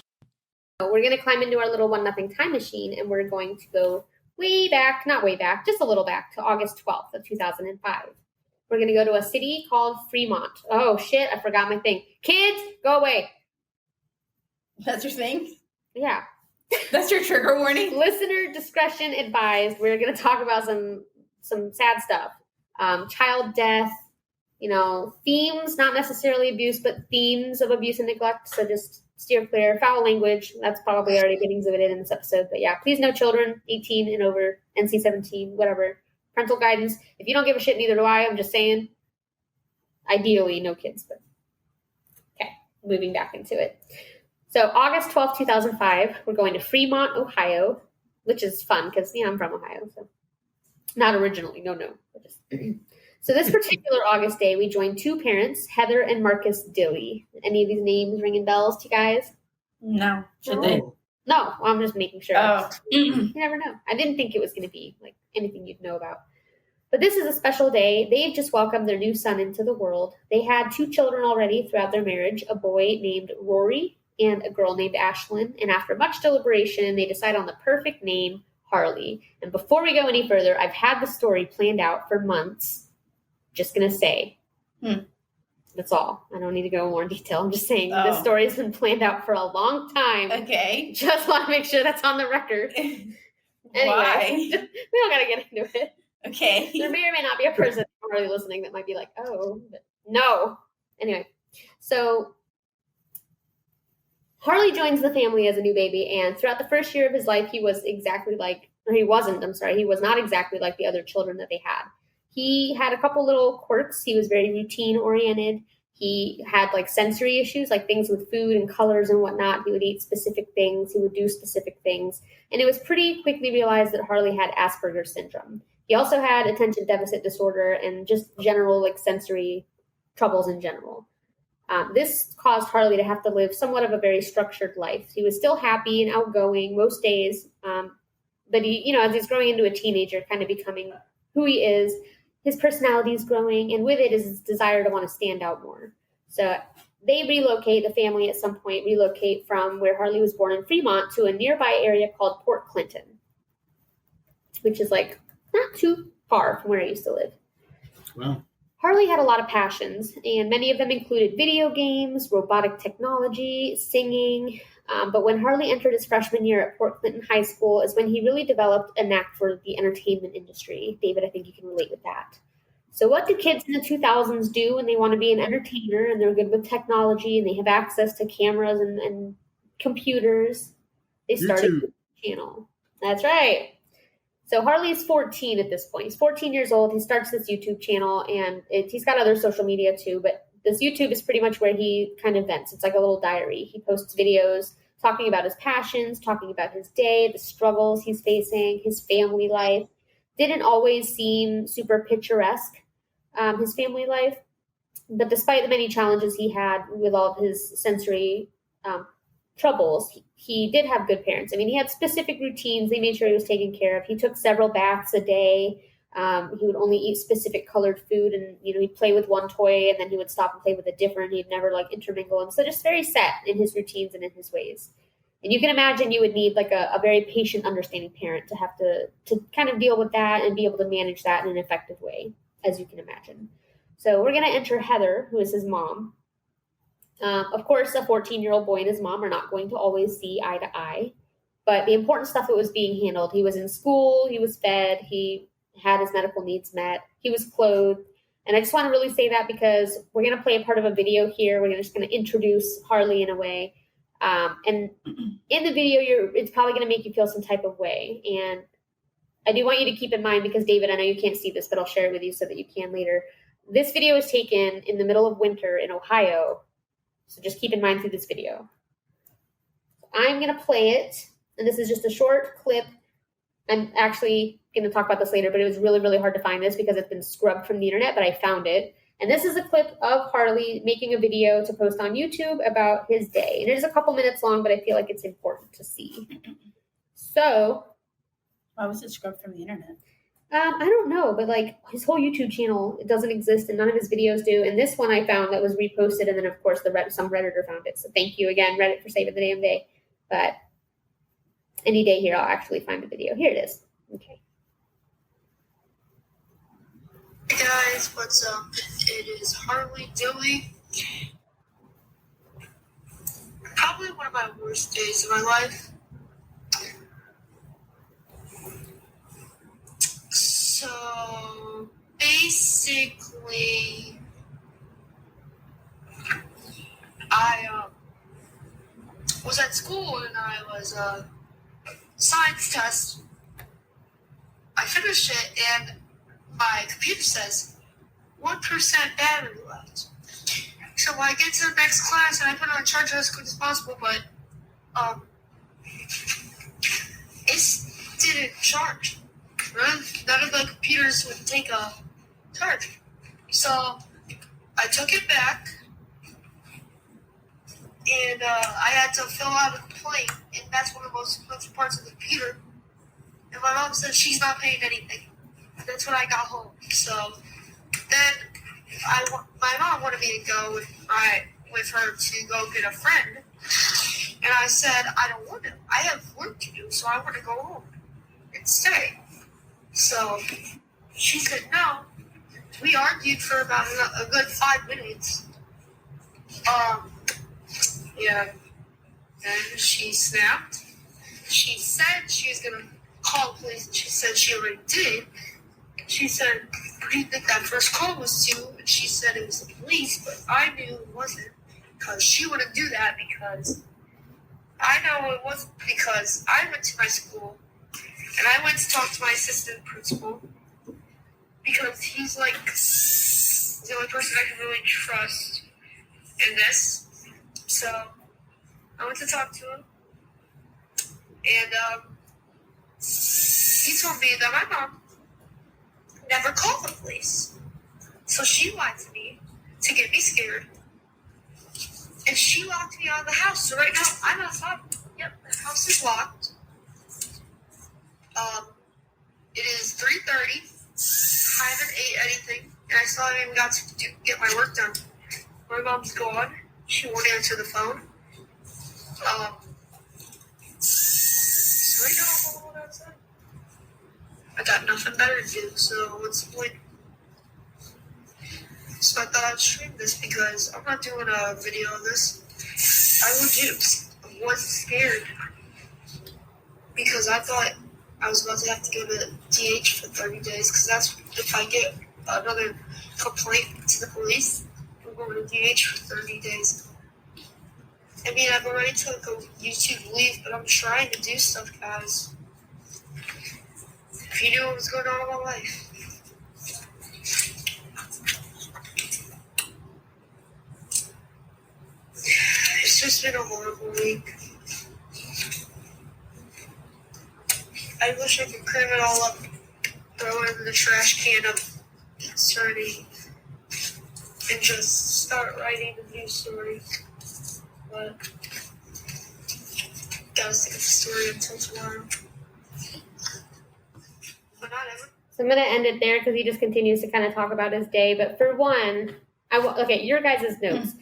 We're going to climb into our little 1-0 time machine, and we're going to go way back, not way back, just a little back to August 12th of 2005. We're going to go to a city called Fremont. Oh, shit, I forgot my thing. Kids, go away. That's your thing? Yeah. That's your trigger warning? Listener discretion advised. We're going to talk about some sad stuff. Child death, themes, not necessarily abuse, but themes of abuse and neglect. So just steer clear. Foul language. That's probably already been exhibited in this episode. But yeah, please no children, 18 and over, NC-17, whatever. Parental guidance. If you don't give a shit, neither do I. I'm just saying. Ideally, no kids. But okay, moving back into it. So August 12th, 2005, we're going to Fremont, Ohio, which is fun because, I'm from Ohio. So not originally. No. So this particular August day, we joined 2 parents, Heather and Marcus Dilly. Any of these names ringing bells to you guys? No. Should they? No, I'm just making sure. Oh. You never know. I didn't think it was going to be anything you'd know about. But this is a special day. They've just welcomed their new son into the world. They had 2 children already throughout their marriage, a boy named Rory and a girl named Ashlyn. And after much deliberation, they decide on the perfect name, Harley. And before we go any further, I've had the story planned out for months. Just going to say. That's all. I don't need to go more in detail. I'm just saying this story's been planned out for a long time. Okay. Just want to make sure that's on the record. Why? We don't got to get into it. Okay. There may or may not be a person already listening that might be like, oh, but no. Anyway, so Harley joins the family as a new baby, and throughout the first year of his life, he was not exactly like the other children that they had. He had a couple little quirks. He was very routine-oriented. He had sensory issues, things with food and colors and whatnot. He would eat specific things. He would do specific things. And it was pretty quickly realized that Harley had Asperger's syndrome. He also had attention deficit disorder and just general like sensory troubles in general. This caused Harley to have to live somewhat of a very structured life. He was still happy and outgoing most days, but he, you know, as he's growing into a teenager, kind of becoming who he is, his personality is growing, and with it is his desire to want to stand out more. So they relocate, the family at some point relocate from where Harley was born in Fremont to a nearby area called Port Clinton, which is like not too far from where I used to live. Wow. Harley had a lot of passions, and many of them included video games, robotic technology, singing. But when Harley entered his freshman year at Port Clinton High School is when he really developed a knack for the entertainment industry. David, I think you can relate with that. So what do kids in the 2000s do when they want to be an entertainer and they're good with technology and they have access to cameras and computers? They start a YouTube channel. That's right. So Harley's 14 at this point. He's 14 years old. He starts this YouTube channel, and he's got other social media too, but this YouTube is pretty much where he kind of vents. It's like a little diary. He posts videos talking about his passions, talking about his day, the struggles he's facing, his family life. Didn't always seem super picturesque, his family life, but despite the many challenges he had with all of his sensory troubles, he did have good parents. I mean, he had specific routines. They made sure he was taken care of. He took several baths a day. He would only eat specific colored food, and he'd play with one toy and then he would stop and play with a different. He'd never like intermingle them. So just very set in his routines and in his ways. And you can imagine you would need like a very patient, understanding parent to have to kind of deal with that and be able to manage that in an effective way, as you can imagine. So we're going to enter Heather, who is his mom. Of course, a 14-year-old boy and his mom are not going to always see eye to eye, but the important stuff that was being handled, he was in school, he was fed, he had his medical needs met, he was clothed. And I just want to really say that because we're going to play a part of a video here. We're just going to introduce Harley in a way. And in the video, it's probably going to make you feel some type of way. And I do want you to keep in mind, because David, I know you can't see this, but I'll share it with you so that you can later. This video was taken in the middle of winter in Ohio. So just keep in mind through this video. I'm going to play it, and this is just a short clip. I'm actually going to talk about this later, but it was really, really hard to find this because it's been scrubbed from the internet, but I found it. And this is a clip of Harley making a video to post on YouTube about his day. And it is a couple minutes long, but I feel like it's important to see. So. Why was it scrubbed from the internet? I don't know, but like his whole YouTube channel, it doesn't exist, and none of his videos do. And this one I found that was reposted, and then of course some Redditor found it. So thank you again, Reddit, for saving the damn day. But any day here, I'll actually find the video. Here it is. Okay. Hey guys, what's up? It is Harley Dilly. Probably one of my worst days of my life. So basically, I was at school and I was science test. I finished it and my computer says 1% battery left. So I get to the next class and I put it on charger as quick as possible, but it didn't charge. None of the computers would take a charge. So I took it back and I had to fill out a complaint, and that's one of the most expensive parts of the computer. And my mom said she's not paying anything. That's when I got home. So then my mom wanted me to go with her to go get a friend. And I said, I don't want to. I have work to do, so I want to go home and stay. So she said no. We argued for about a good 5 minutes. Yeah. Then she snapped. She said she was going to call the police, and she said she already did. She said, who do you think that first call was to? And she said it was the police, but I knew it wasn't, because she wouldn't do that, because I know it wasn't, because I went to my school and I went to talk to my assistant principal, because he's like the only person I can really trust in this. So I went to talk to him, and he told me that my mom never call the police. So she lied to me to get me scared. And she locked me out of the house. So right now, I'm outside. Yep, the house is locked. It is 3:30. I haven't ate anything. And I still haven't even got to get my work done. My mom's gone. She won't answer the phone. So right now, I'm alone outside. I got nothing better to do, so what's the point? So I thought I'd stream this because I'm not doing a video of this. I legit was scared because I thought I was about to have to go to DH for 30 days because that's if I get another complaint to the police, I'm going to DH for 30 days. I mean, I've already took a YouTube leave, but I'm trying to do stuff, guys. If you knew what was going on in my life. It's just been a horrible week. I wish I could cram it all up, throw it in the trash can of eternity, and just start writing a new story. But gotta stick with the story until tomorrow. But not ever. So I'm going to end it there because he just continues to kind of talk about his day. But for one, okay, your guys' notes.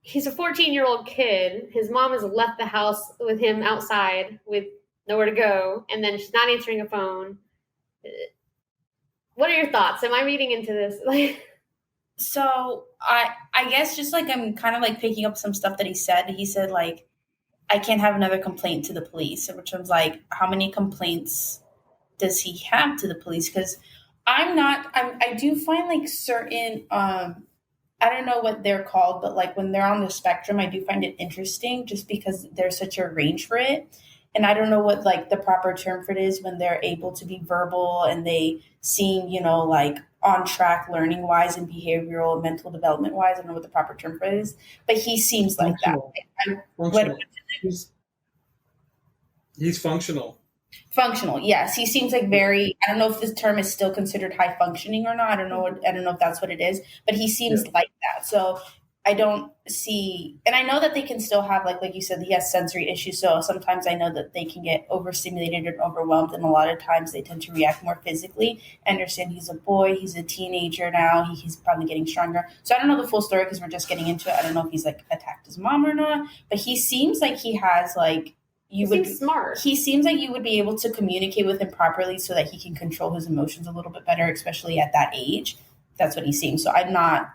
He's a 14-year-old kid. His mom has left the house with him outside with nowhere to go, and then she's not answering a phone. What are your thoughts? Am I reading into this? So I guess just like I'm kind of like picking up some stuff that he said. He said like, I can't have another complaint to the police, which was like, how many complaints does he have to the police? Because I do find like certain, I don't know what they're called, but like when they're on the spectrum, I do find it interesting just because there's such a range for it. And I don't know what like the proper term for it is when they're able to be verbal and they seem, like on track learning wise and behavioral and mental development wise. I don't know what the proper term for it is, but he seems like that. He's functional. Functional, yes. He seems like very, I don't know if this term is still considered high functioning or not. I don't know if that's what it is, but he seems like that. So I don't see, and I know that they can still have, like you said, he has sensory issues. So sometimes I know that they can get overstimulated and overwhelmed. And a lot of times they tend to react more physically. I understand he's a boy. He's a teenager now. He's probably getting stronger. So I don't know the full story because we're just getting into it. I don't know if he's like attacked his mom or not, but he seems like he has like, seems smart. He seems like you would be able to communicate with him properly so that he can control his emotions a little bit better, especially at that age. That's what he seems. So I'm not,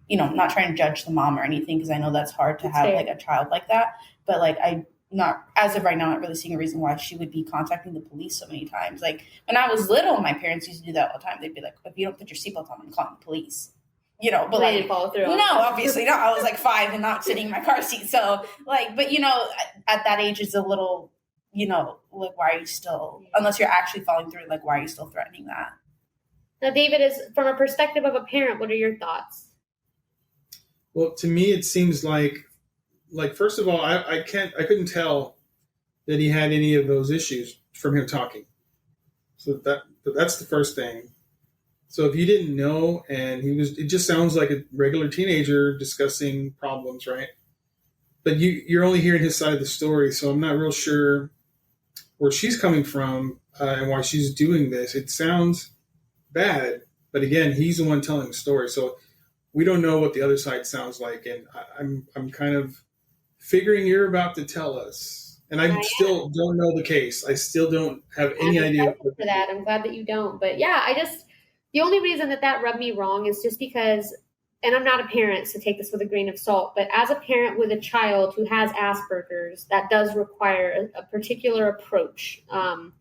not trying to judge the mom or anything because I know that's hard to have like a child like that. But like I'm not, as of right now, not really seeing a reason why she would be contacting the police so many times. Like when I was little, my parents used to do that all the time. They'd be like, if you don't put your seatbelt on, I'm calling the police. But they didn't follow through. No, obviously not. I was like 5 and not sitting in my car seat. So like, but at that age it's a little, like why are you still, unless you're actually following through, like why are you still threatening that? Now, David, is from a perspective of a parent, what are your thoughts? Well, to me, it seems like first of all, I couldn't tell that he had any of those issues from him talking. So that's the first thing. So if you didn't know, and it just sounds like a regular teenager discussing problems, right? But you're only hearing his side of the story, so I'm not real sure where she's coming from and why she's doing this. It sounds bad, but again, he's the one telling the story, so we don't know what the other side sounds like, and I'm kind of figuring you're about to tell us, and I still don't know the case. I still don't have any idea. For that, I'm glad that you don't, but yeah, the only reason that rubbed me wrong is just because, and I'm not a parent, so take this with a grain of salt, but as a parent with a child who has Asperger's, that does require a particular approach. And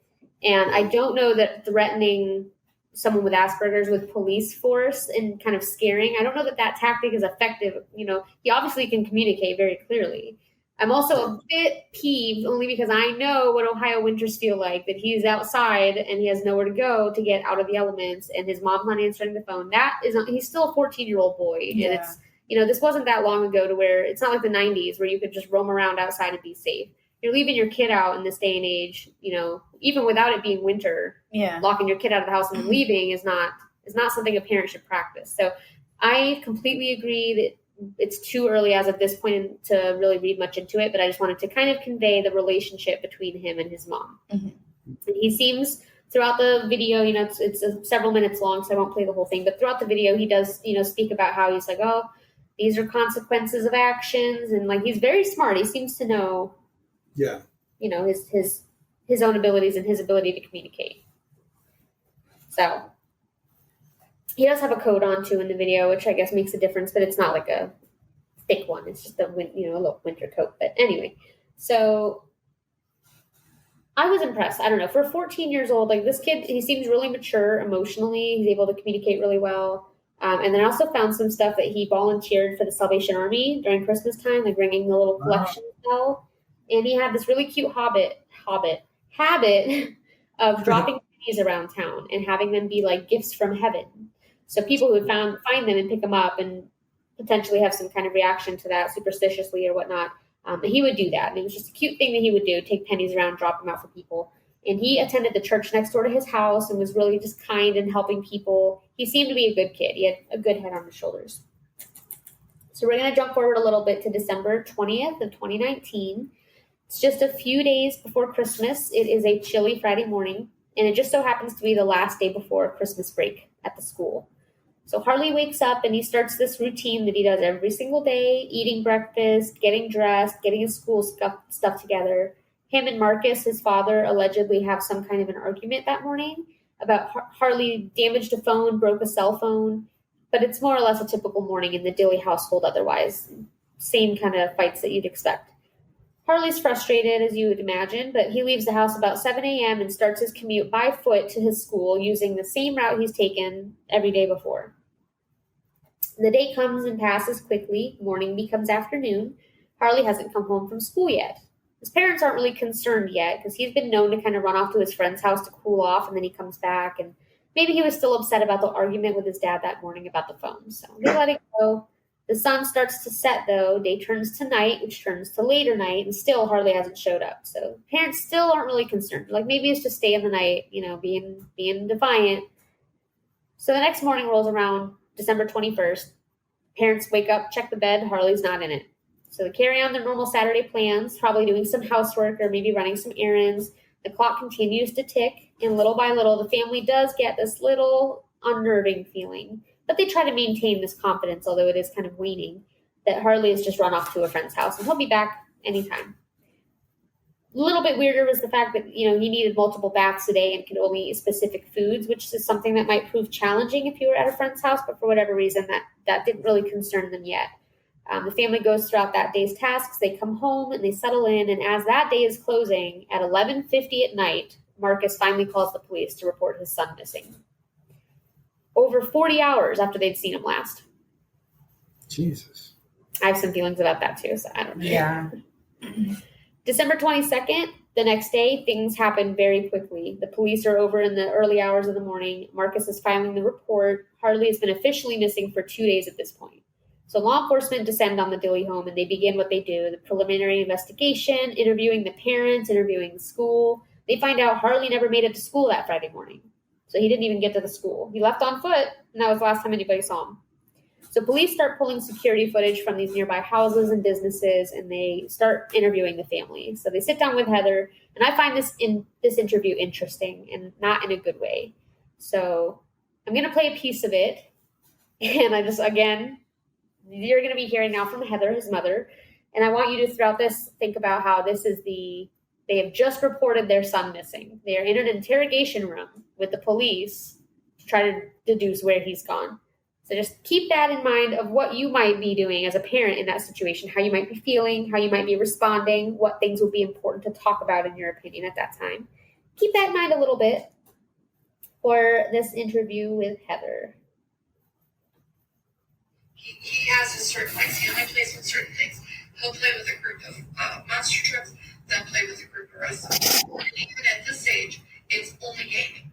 I don't know that threatening someone with Asperger's with police force and kind of scaring, I don't know that tactic is effective. He obviously can communicate very clearly. I'm also a bit peeved only because I know what Ohio winters feel like, that he's outside and he has nowhere to go to get out of the elements, and his mom's not answering the phone. He's still a 14-year-old boy. Yeah. And it's, this wasn't that long ago to where it's not like the 90s where you could just roam around outside and be safe. you're leaving your kid out in this day and age, even without it being winter, locking your kid out of the house and then leaving is not something a parent should practice. So I completely agree that it's too early as of this point to really read much into it, but I just wanted to kind of convey the relationship between him and his mom. Mm-hmm. And he seems throughout the video, it's several minutes long, so I won't play the whole thing, but throughout the video, he does, speak about how he's like, oh, these are consequences of actions. And like, he's very smart. He seems to know, his own abilities and his ability to communicate. So he does have a coat on too in the video, which I guess makes a difference, but it's not like a thick one. It's just a little winter coat. But anyway, so I was impressed. I don't know, for 14 years old, like this kid, he seems really mature emotionally. He's able to communicate really well. And then I also found some stuff that he volunteered for the Salvation Army during Christmas time, like ringing the little collection bell. And he had this really cute habit of dropping pennies around town and having them be like gifts from heaven. So people who would find them and pick them up and potentially have some kind of reaction to that superstitiously or whatnot. And he would do that. And it was just a cute thing that he would do, take pennies around, drop them out for people. And he attended the church next door to his house and was really just kind and helping people. He seemed to be a good kid. He had a good head on his shoulders. So we're going to jump forward a little bit to December 20th of 2019. It's just a few days before Christmas. It is a chilly Friday morning, and it just so happens to be the last day before Christmas break at the school. So Harley wakes up and he starts this routine that he does every single day, eating breakfast, getting dressed, getting his school stuff together. Him and Marcus, his father, allegedly have some kind of an argument that morning about Harley damaged a phone, broke a cell phone, but it's more or less a typical morning in the Dilly household otherwise. Same kind of fights that you'd expect. Harley's frustrated, as you would imagine, but he leaves the house about 7 a.m. and starts his commute by foot to his school using the same route he's taken every day before. The day comes and passes quickly. Morning becomes afternoon. Harley hasn't come home from school yet. His parents aren't really concerned yet because he's been known to kind of run off to his friend's house to cool off, and then he comes back, and maybe he was still upset about the argument with his dad that morning about the phone. So they let it go. The sun starts to set, though. Day turns to night, which turns to later night, and still Harley hasn't showed up. So parents still aren't really concerned. Like, maybe it's just stay in the night, being defiant. So the next morning rolls around, December 21st. Parents wake up, check the bed. Harley's not in it. So they carry on their normal Saturday plans, probably doing some housework or maybe running some errands. The clock continues to tick, and little by little, the family does get this little unnerving feeling. But they try to maintain this confidence, although it is kind of waning, that Harley has just run off to a friend's house, and he'll be back anytime. A little bit weirder was the fact that, he needed multiple baths a day and could only eat specific foods, which is something that might prove challenging if you were at a friend's house, but for whatever reason, that didn't really concern them yet. The family goes throughout that day's tasks. They come home and they settle in, and as that day is closing, at 11:50 at night, Marcus finally calls the police to report his son missing. Over 40 hours after they'd seen him last. Jesus. I have some feelings about that too, so I don't know. Yeah. December 22nd, the next day, things happen very quickly. The police are over in the early hours of the morning. Marcus is filing the report. Harley has been officially missing for 2 days at this point. So law enforcement descend on the Dilly home and they begin what they do, the preliminary investigation, interviewing the parents, interviewing the school. They find out Harley never made it to school that Friday morning. So he didn't even get to the school. He left on foot, and that was the last time anybody saw him. So police start pulling security footage from these nearby houses and businesses, and they start interviewing the family. So they sit down with Heather, and I find this interview interesting and not in a good way. So I'm going to play a piece of it, and you're going to be hearing now from Heather, his mother, and I want you to, throughout this, think about how they have just reported their son missing. They are in an interrogation room with the police to try to deduce where he's gone. So just keep that in mind of what you might be doing as a parent in that situation, how you might be feeling, how you might be responding, what things would be important to talk about in your opinion at that time. Keep that in mind a little bit for this interview with Heather. He has his certain things. He only plays with certain things. He'll play with a group of monster trucks, then play with a group of wrestlers. And even at this age, it's only gaming.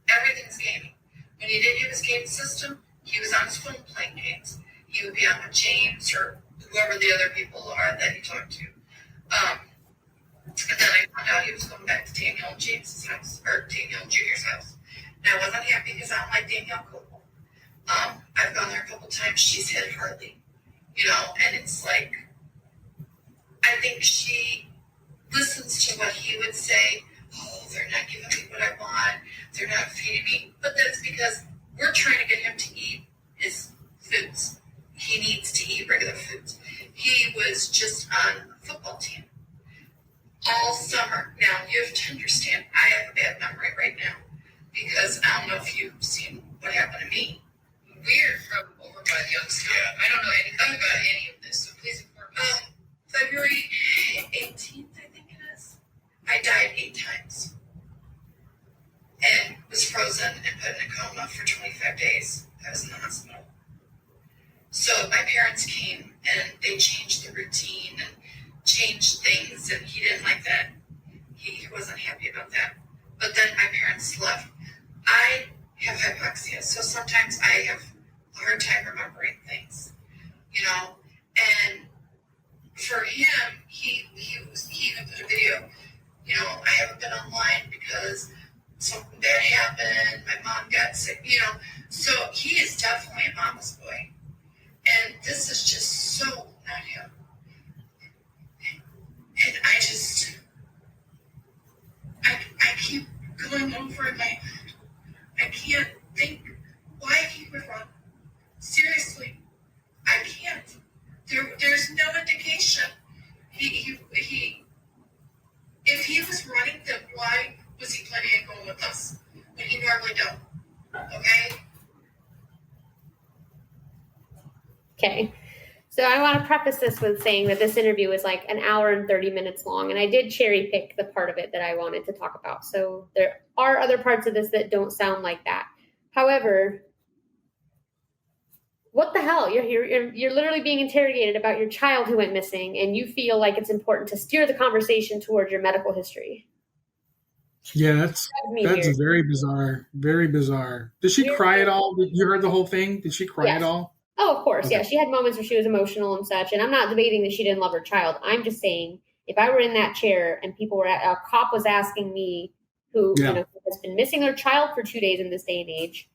Everything's gaming. When he didn't have his game system, he was on his phone playing games. He would be on with James or whoever the other people are that he talked to. And then I found out he was going back to Danielle and James's house, or Danielle and Junior's house. And I wasn't happy because I don't like Danielle Cole. I've gone there a couple times. She's hit Harley, and it's like, I think she listens to what he would say. Oh, they're not giving me what I want. They're not feeding me. But that's because we're trying to get him to eat his foods. He needs to eat regular foods. He was just on a football team all summer. Now, you have to understand, I have a bad memory right now because I don't know if you've seen what happened to me. We're from over by the Youngstown. Yeah. I don't know anything about any of this, so please inform me. February 18th, I think it is. I died 8 times and was frozen and put in a coma for 25 days. I was in the hospital. So my parents came and they changed the routine and changed things, and he didn't like that. He wasn't happy about that. But then my parents left. I have hypoxia, so sometimes I have a hard time remembering things, and for him, he even put a video, I haven't been online because something bad happened, my mom got sick, so he is definitely a mama's boy. And this is just so not him. And I keep going over in my head. I can't think why he would run. Seriously, I can't. There's no indication. He if he was running, then why was he planning on going with us when he normally don't? Okay? Okay. So I want to preface this with saying that this interview is like an hour and 30 minutes long, and I did cherry pick the part of it that I wanted to talk about. So there are other parts of this that don't sound like that. However, what the hell? You're literally being interrogated about your child who went missing, and you feel like it's important to steer the conversation towards your medical history. Yeah, that's very bizarre. Very bizarre. Did she cry at all? You heard the whole thing? Did she cry at all? Oh, of course. Okay. Yeah, she had moments where she was emotional and such. And I'm not debating that she didn't love her child. I'm just saying, if I were in that chair and a cop was asking me who has been missing their child for 2 days in this day and age,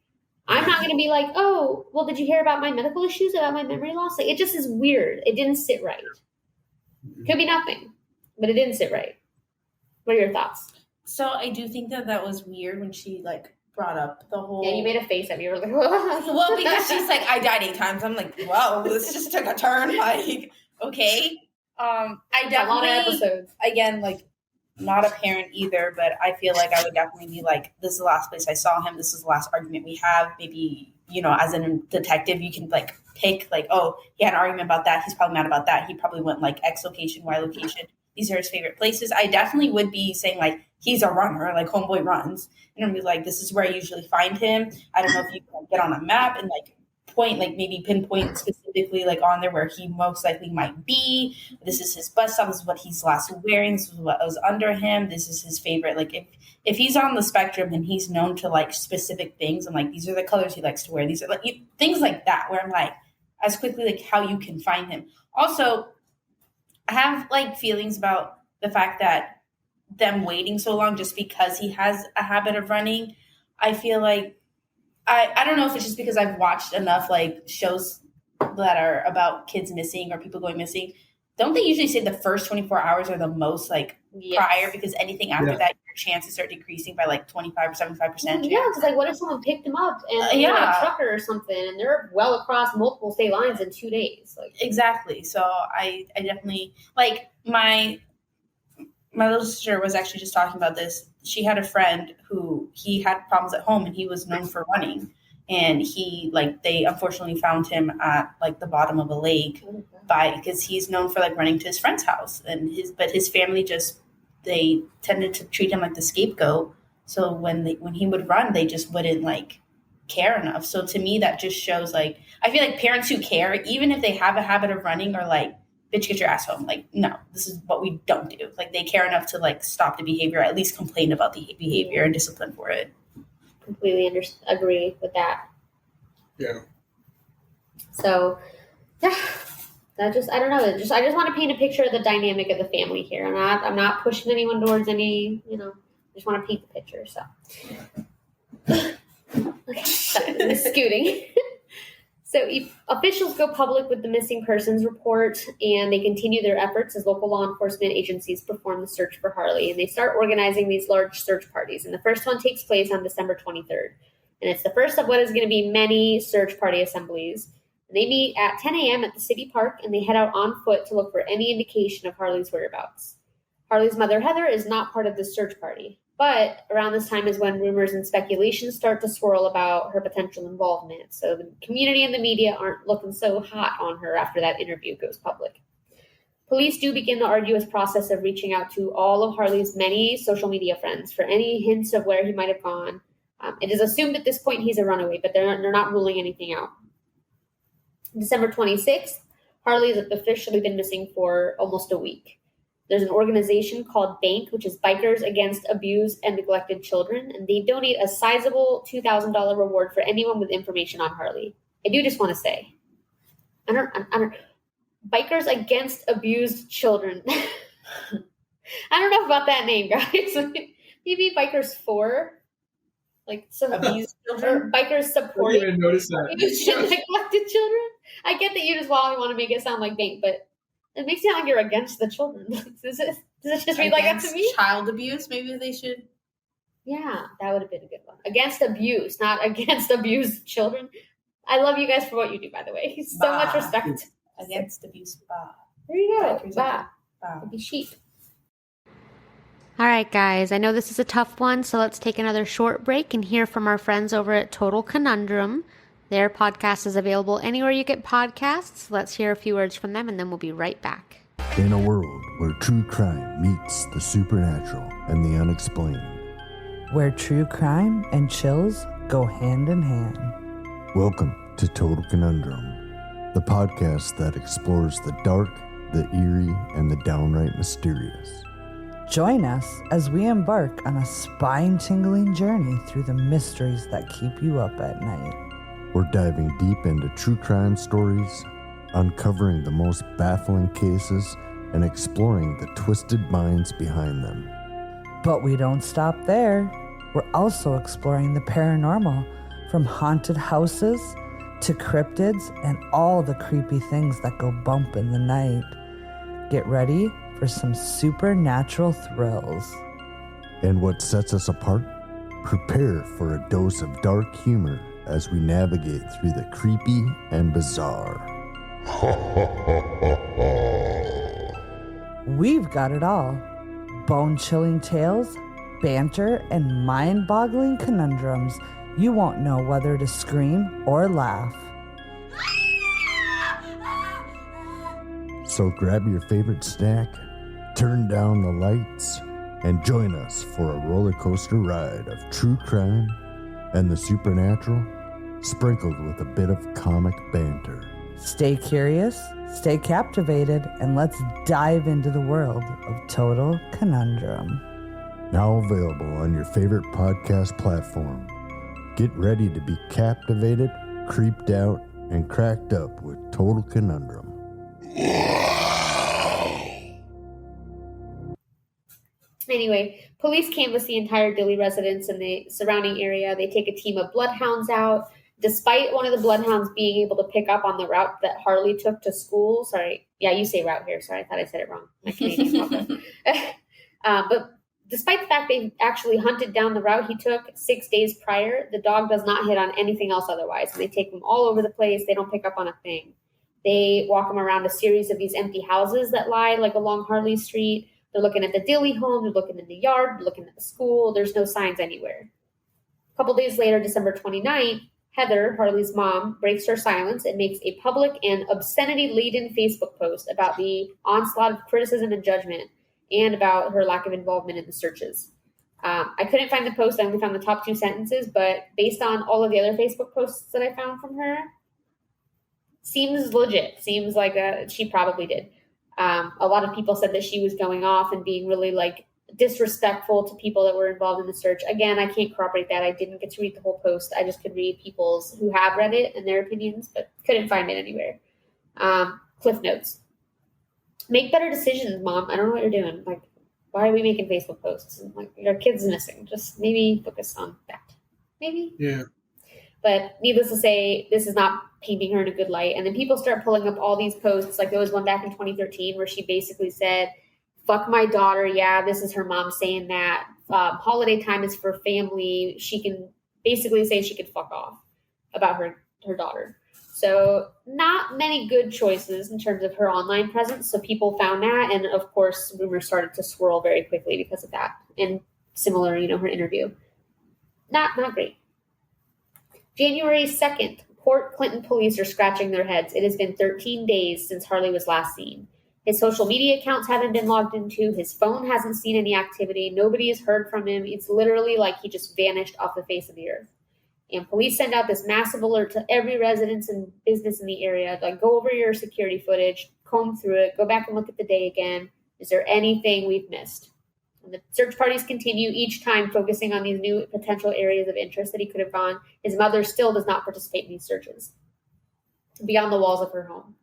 I'm not going to be like, oh, well, did you hear about my medical issues, about my memory loss? Like, it just is weird. It didn't sit right. Could be nothing, but it didn't sit right. What are your thoughts? So I do think that was weird when she brought up the whole. Yeah, you made a face at me. You were like, well, because she's like, I died 8 times. I'm like, whoa, this just took a turn. Like, okay. I definitely, a lot of episodes. Again, not a parent either, but I feel like I would definitely be like, this is the last place I saw him. This is the last argument we have. Maybe, as a detective, you can pick oh, he had an argument about that. He's probably mad about that. He probably went X location, Y location. These are his favorite places. I definitely would be saying he's a runner, homeboy runs. And I'd be like, this is where I usually find him. I don't know if you can get on a map and point, maybe pinpoint specifically on there where he most likely might be. This is his bus stop. This is what he's last wearing. This is what was under him. This is his favorite. If he's on the spectrum and he's known to specific things, and these are the colors he likes to wear. These are things like that where I'm as quickly how you can find him. Also, I have feelings about the fact that them waiting so long just because he has a habit of running. I feel like I don't know if it's just because I've watched enough shows that are about kids missing or people going missing. Don't they usually say the first 24 hours are the most prior, because anything after that, your chances start decreasing by 25 or 75%? Yeah, because what if someone picked them up and a trucker or something, and they're well across multiple state lines in 2 days? Exactly. So I definitely my little sister was actually just talking about this. She had a friend who he had problems at home, and he was known for running. And he they unfortunately found him at the bottom of a lake because he's known for running to his friend's house, and his family they tended to treat him like the scapegoat. So when he would run, they just wouldn't care enough. So to me, that just shows I feel like parents who care, even if they have a habit of running, are bitch, get your ass home. No, this is what we don't do. They care enough to stop the behavior, or at least complain about the behavior and discipline for it. Completely agree with that. Yeah. So, yeah. I don't know. I just want to paint a picture of the dynamic of the family here. I'm not pushing anyone towards any, I just want to paint the picture. So, okay, sorry, scooting. So officials go public with the missing persons report, and they continue their efforts as local law enforcement agencies perform the search for Harley. And they start organizing these large search parties. And the first one takes place on December 23rd. And it's the first of what is going to be many search party assemblies. And they meet at 10 a.m. at the city park, and they head out on foot to look for any indication of Harley's whereabouts. Harley's mother, Heather, is not part of this search party. But around this time is when rumors and speculation start to swirl about her potential involvement. So the community and the media aren't looking so hot on her after that interview goes public. Police do begin the arduous process of reaching out to all of Harley's many social media friends for any hints of where he might have gone. It is assumed at this point he's a runaway, but they're not ruling anything out. December 26th, Harley has officially been missing for almost a week. There's an organization called BANK, which is Bikers Against Abused and Neglected Children, and they donate a sizable $2,000 reward for anyone with information on Harley. I do just want to say, I don't Bikers Against Abused Children. I don't know about that name, guys. Maybe Bikers for, like, some Abused children? or Bikers I supporting didn't even notice that. abused and neglected children. I get that you just want to make it sound like BANK, but it makes it sound like you're against the children. Does it just read like that to me? Child abuse? Maybe they should. Yeah, that would have been a good one. Against abuse, not against abused children. I love you guys for what you do, by the way. So much Bah. respect. Against abuse. Bah. There you go. Bikers Bah. Bah. Be sheep. All right, guys. I know this is a tough one, so let's take another short break and hear from our friends over at Total Conundrum. Their podcast is available anywhere you get podcasts. Let's hear a few words from them, and then we'll be right back. In a world where true crime meets the supernatural and the unexplained, where true crime and chills go hand in hand. welcome to Total Conundrum, the podcast that explores the dark, the eerie, and the downright mysterious. Join us as we embark on a spine-tingling journey through the mysteries that keep you up at night. We're diving deep into true crime stories, uncovering the most baffling cases, and exploring the twisted minds behind them. But we don't stop there. We're also exploring the paranormal, from haunted houses to cryptids and all the creepy things that go bump in the night. Get ready for some supernatural thrills. And what sets us apart? Prepare for a dose of dark humor as we navigate through the creepy and bizarre. We've got it all. Bone-chilling tales, banter, and mind-boggling conundrums. You won't know whether to scream or laugh. So grab your favorite snack, turn down the lights, and join us for a roller coaster ride of true crime and the supernatural, sprinkled with a bit of comic banter. Stay curious, stay captivated, and let's dive into the world of Total Conundrum. Now available on your favorite podcast platform. Get ready to be captivated, creeped out, and cracked up with Total Conundrum. Anyway, police canvass the entire Dilly residence and the surrounding area. They take a team of bloodhounds out. Despite one of the bloodhounds being able to pick up on the route that Harley took to school. Sorry. Yeah, you say route here. Sorry, I thought I said it wrong. My Canadian but despite the fact they actually hunted down the route he took 6 days prior, the dog does not hit on anything else otherwise. And they take them all over the place. They don't pick up on a thing. They walk him around a series of these empty houses that lie like along Harley Street. They're looking at the Dilly home. They're looking in the yard. They're looking at the school. There's no signs anywhere. A couple days later, December 29th, Heather, Harley's mom, breaks her silence and makes a public and obscenity-laden Facebook post about the onslaught of criticism and judgment and about her lack of involvement in the searches. I couldn't find the post. I only found the top 2 sentences, but based on all of the other Facebook posts that I found from her, seems legit. Seems like she probably did. A lot of people said that she was going off and being really like disrespectful to people that were involved in the search. Again, I can't corroborate that. I didn't get to read the whole post. I just could read people's who have read it and their opinions, but couldn't find it anywhere. Cliff notes. Make better decisions, Mom. I don't know what you're doing. Like, why are we making Facebook posts? And, like, your kid's missing. Just maybe focus on that. Maybe. Yeah. But needless to say, this is not painting her in a good light. And then people start pulling up all these posts. Like there was one back in 2013 where she basically said, fuck my daughter. Yeah, this is her mom saying that. Holiday time is for family. She can basically say she could fuck off about her daughter. So not many good choices in terms of her online presence. So people found that. And of course, rumors started to swirl very quickly because of that. And similar, her interview. Not great. January 2nd, Port Clinton police are scratching their heads. It has been 13 days since Harley was last seen. His social media accounts haven't been logged into. His phone hasn't seen any activity. Nobody has heard from him. It's literally like he just vanished off the face of the earth. And police send out this massive alert to every residence and business in the area. Like, go over your security footage, comb through it, go back and look at the day again. Is there anything we've missed? And the search parties continue, each time focusing on these new potential areas of interest that he could have gone. His mother still does not participate in these searches beyond the walls of her home.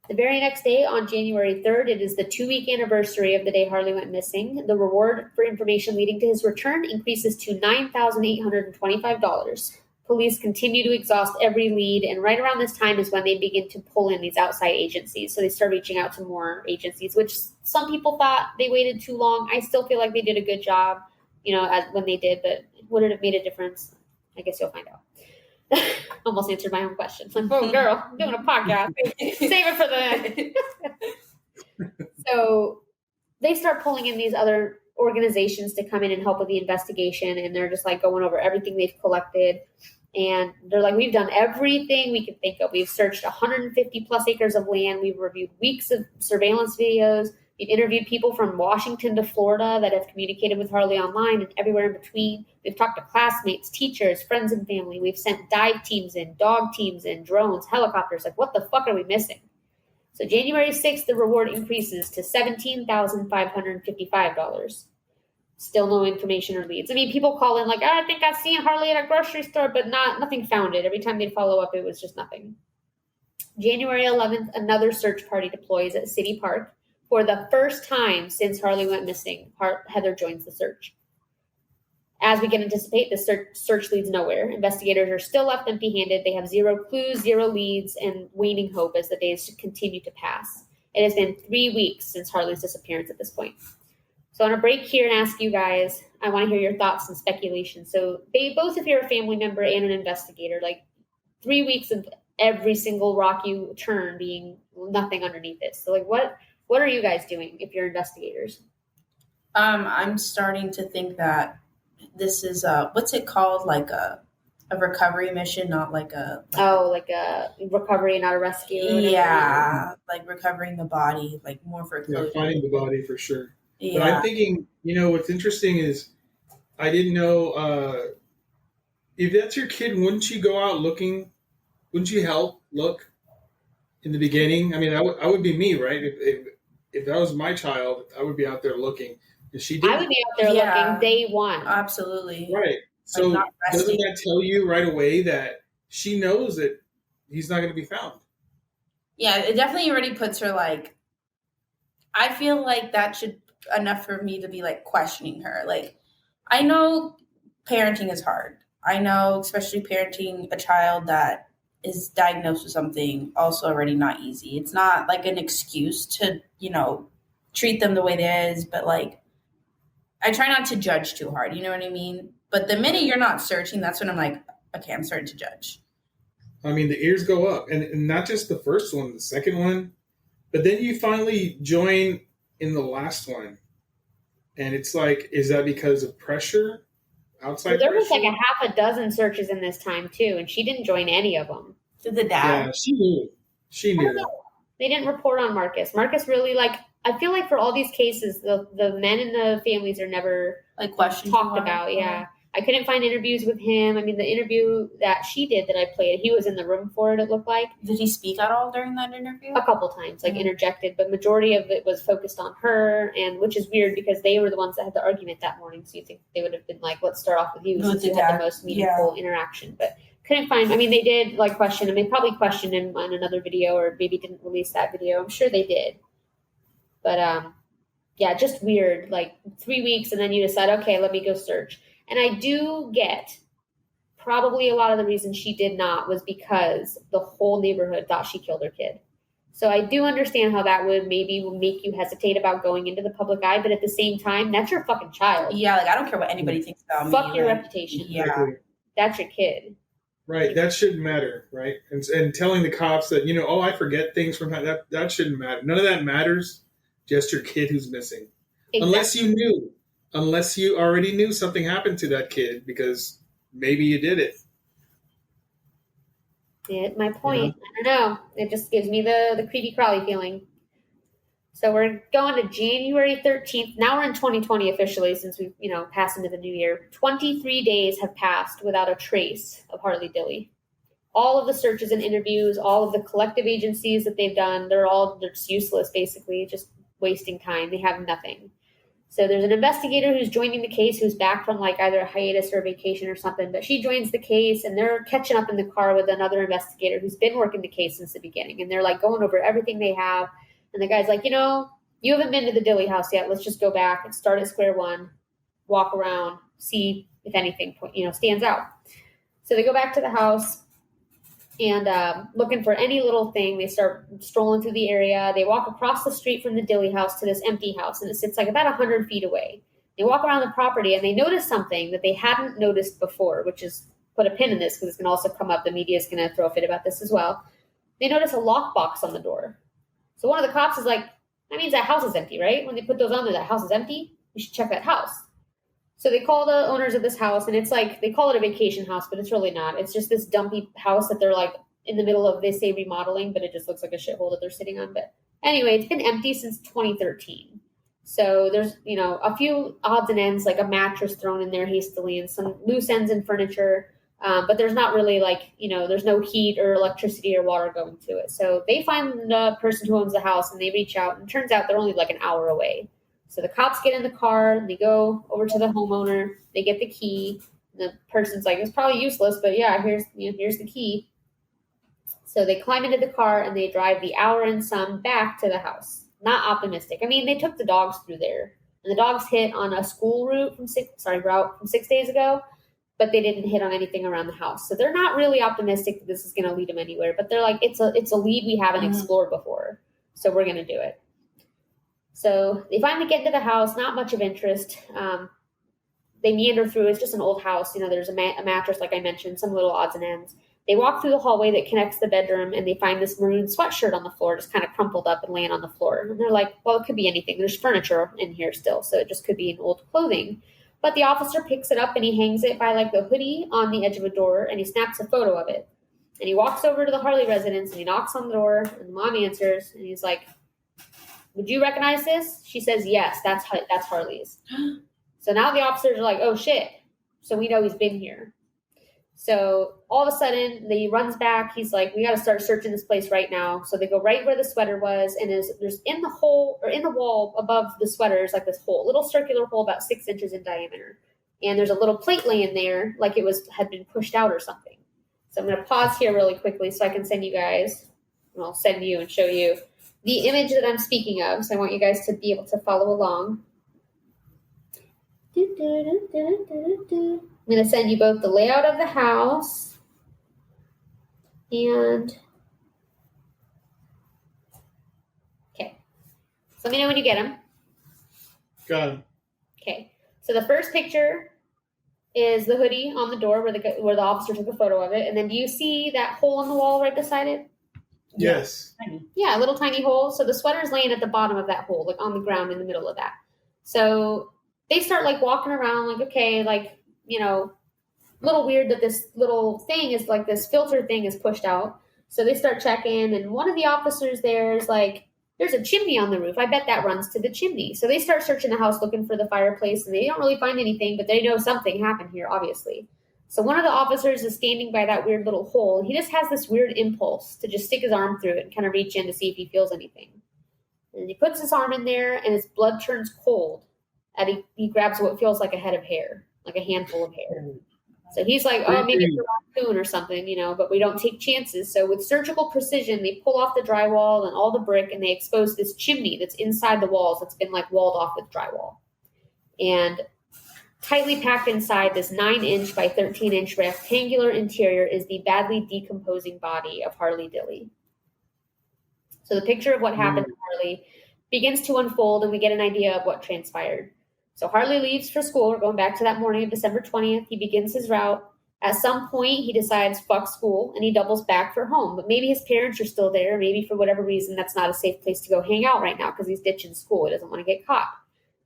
The very next day, on January 3rd, it is the 2-week anniversary of the day Harley went missing. The reward for information leading to his return increases to $9,825. Police continue to exhaust every lead, and right around this time is when they begin to pull in these outside agencies. So they start reaching out to more agencies, which some people thought they waited too long. I still feel like they did a good job, when they did, but would it have made a difference? I guess you'll find out. Almost answered my own question. Like, oh, girl, I'm doing a podcast. Save it for the So they start pulling in these other organizations to come in and help with the investigation, and they're just like going over everything they've collected. And they're like, we've done everything we can think of. We've searched 150 plus acres of land. We've reviewed weeks of surveillance videos. We've interviewed people from Washington to Florida that have communicated with Harley online and everywhere in between. We've talked to classmates, teachers, friends, and family. We've sent dive teams in, dog teams in, drones, helicopters. Like, what the fuck are we missing? So January 6th, the reward increases to $17,555. Still no information or leads. I mean, people call in like, I think I've seen Harley at a grocery store, but nothing found it. Every time they'd follow up, it was just nothing. January 11th, another search party deploys at City Park. For the first time since Harley went missing, Heather joins the search. As we can anticipate, the search leads nowhere. Investigators are still left empty-handed. They have zero clues, zero leads, and waning hope as the days continue to pass. It has been 3 weeks since Harley's disappearance at this point. So I want to break here and ask you guys, I want to hear your thoughts and speculation. So both if you're a family member and an investigator, like 3 weeks of every single rock you turn being nothing underneath it. So like what are you guys doing if you're investigators? I'm starting to think that this is what's it called? Like a recovery mission, not like a recovery, not a rescue. Yeah, like recovering the body, like more for closure. Yeah, finding the body for sure. Yeah. But I'm thinking, what's interesting is I didn't know if that's your kid, wouldn't you go out looking? Wouldn't you help look in the beginning? I mean, I would be me, right? If that was my child, I would be out there looking. And she did. I would be out there looking day one. Absolutely. Right. So doesn't that tell you right away that she knows that he's not going to be found? Yeah, it definitely already puts her like, I feel like that should enough for me to be like questioning her. Like, I know parenting is hard. I know, especially parenting a child that is diagnosed with something, also already not easy. It's not like an excuse to, treat them the way it is, but like, I try not to judge too hard. You know what I mean? But the minute you're not searching, that's when I'm like, okay, I'm starting to judge. I mean, the ears go up, and not just the first one, the second one, but then you finally join in the last one. And it's like, is that because of pressure? Outside there pressure? was like a half a dozen searches in this time too, and she didn't join any of them. Did the dad? Yeah, she knew. They didn't report on Marcus. Marcus really I feel like for all these cases, the men and the families are never like questioned talked about. Yeah. I couldn't find interviews with him. I mean, the interview that she did that I played, he was in the room for it, it looked like. Did he speak at all during that interview? A couple times, interjected, but majority of it was focused on her, and which is weird because they were the ones that had the argument that morning, so you think they would have been like, let's start off with you since you had the most meaningful interaction. But couldn't find. I mean, they did like question him. They probably questioned him on another video, or maybe didn't release that video. I'm sure they did. But yeah, just weird. Like 3 weeks, and then you decide, okay, let me go search. And I do get probably a lot of the reason she did not was because the whole neighborhood thought she killed her kid. So I do understand how that would maybe make you hesitate about going into the public eye, but at the same time, that's your fucking child. Yeah, like I don't care what anybody thinks about me. Fuck your like, reputation. Yeah. That's your kid. Right, that shouldn't matter, right? And telling the cops that, oh, I forget things from that shouldn't matter. None of that matters. Just your kid who's missing. Exactly. Unless you already knew something happened to that kid because maybe you did it. Yeah, my point. I don't know. It just gives me the creepy crawly feeling. So we're going to January 13th. Now we're in 2020 officially since we've, passed into the new year. 23 days have passed without a trace of Harley Dilly. All of the searches and interviews, all of the collective agencies that they've done, they're just useless, basically, just wasting time. They have nothing. So there's an investigator who's joining the case who's back from like either a hiatus or a vacation or something, but she joins the case and they're catching up in the car with another investigator who's been working the case since the beginning. And they're like going over everything they have. And the guy's like, you haven't been to the Dilly house yet. Let's just go back and start at square one, walk around, see if anything, stands out. So they go back to the house and looking for any little thing. They start strolling through the area. They walk across the street from the Dilly house to this empty house, and it sits like about 100 feet away. They walk around the property, and they notice something that they hadn't noticed before, which is, put a pin in this because it's going to also come up. The media is going to throw a fit about this as well. They notice a lockbox on the door. So one of the cops is like, that means that house is empty, right? When they put those on there, that house is empty. You should check that house. So they call the owners of this house, and it's like, they call it a vacation house, but it's really not. It's just this dumpy house that they're like in the middle of, they say remodeling, but it just looks like a shithole that they're sitting on. But anyway, it's been empty since 2013. So there's, a few odds and ends, like a mattress thrown in there hastily and some loose ends in furniture. But there's not really there's no heat or electricity or water going to it. So they find the person who owns the house and they reach out, and it turns out they're only like an hour away. So the cops get in the car and they go over to the homeowner. They get the key. And the person's like, it's probably useless, but yeah, here's the key. So they climb into the car and they drive the hour and some back to the house. Not optimistic. I mean, they took the dogs through there, and the dogs hit on a school route from 6 days ago, but they didn't hit on anything around the house. So they're not really optimistic that this is going to lead them anywhere. But they're like, it's a lead we haven't explored before, so we're going to do it. So they finally get into the house, not much of interest. They meander through. It's just an old house. There's a mattress, like I mentioned, some little odds and ends. They walk through the hallway that connects the bedroom, and they find this maroon sweatshirt on the floor, just kind of crumpled up and laying on the floor. And they're like, well, it could be anything. There's furniture in here still, so it just could be an old clothing. But the officer picks it up, and he hangs it by like the hoodie on the edge of a door, and he snaps a photo of it. And he walks over to the Harley residence, and he knocks on the door, and the mom answers, and he's like, would you recognize this? She says, yes, that's Harley's. So now the officers are like, oh, shit. So we know he's been here. So all of a sudden, he runs back. He's like, we got to start searching this place right now. So they go right where the sweater was, and there's in the hole, or in the wall above the sweater is like this hole, little circular hole about 6 inches in diameter. And there's a little plate laying there like it had been pushed out or something. So I'm going to pause here really quickly so I can send you guys, and I'll send you and show you the image that I'm speaking of. So I want you guys to be able to follow along. I'm going to send you both the layout of the house and... Okay. So let me know when you get them. Got him. Okay. So the first picture is the hoodie on the door where the officer took a photo of it. And then do you see that hole in the wall right beside it? Yes. Yeah, a little tiny hole. So the sweater is laying at the bottom of that hole, like on the ground in the middle of that. So they start like walking around like, okay, like, a little weird that this little thing is like this filter thing is pushed out. So they start checking, and one of the officers there is like, there's a chimney on the roof. I bet that runs to the chimney. So they start searching the house looking for the fireplace, and they don't really find anything, but they know something happened here, obviously. So one of the officers is standing by that weird little hole. He just has this weird impulse to just stick his arm through it and kind of reach in to see if he feels anything. And he puts his arm in there, and his blood turns cold. And he grabs what feels like a head of hair, like a handful of hair. So he's like, oh, maybe it's a raccoon or something, but we don't take chances. So with surgical precision, they pull off the drywall and all the brick, and they expose this chimney that's inside the walls that's been like walled off with drywall. And tightly packed inside this 9-inch by 13-inch rectangular interior is the badly decomposing body of Harley Dilly. So the picture of what happened to Harley begins to unfold, and we get an idea of what transpired. So Harley leaves for school. We're going back to that morning of December 20th. He begins his route. At some point, he decides, fuck school, and he doubles back for home. But maybe his parents are still there. Maybe for whatever reason, that's not a safe place to go hang out right now because he's ditching school. He doesn't want to get caught.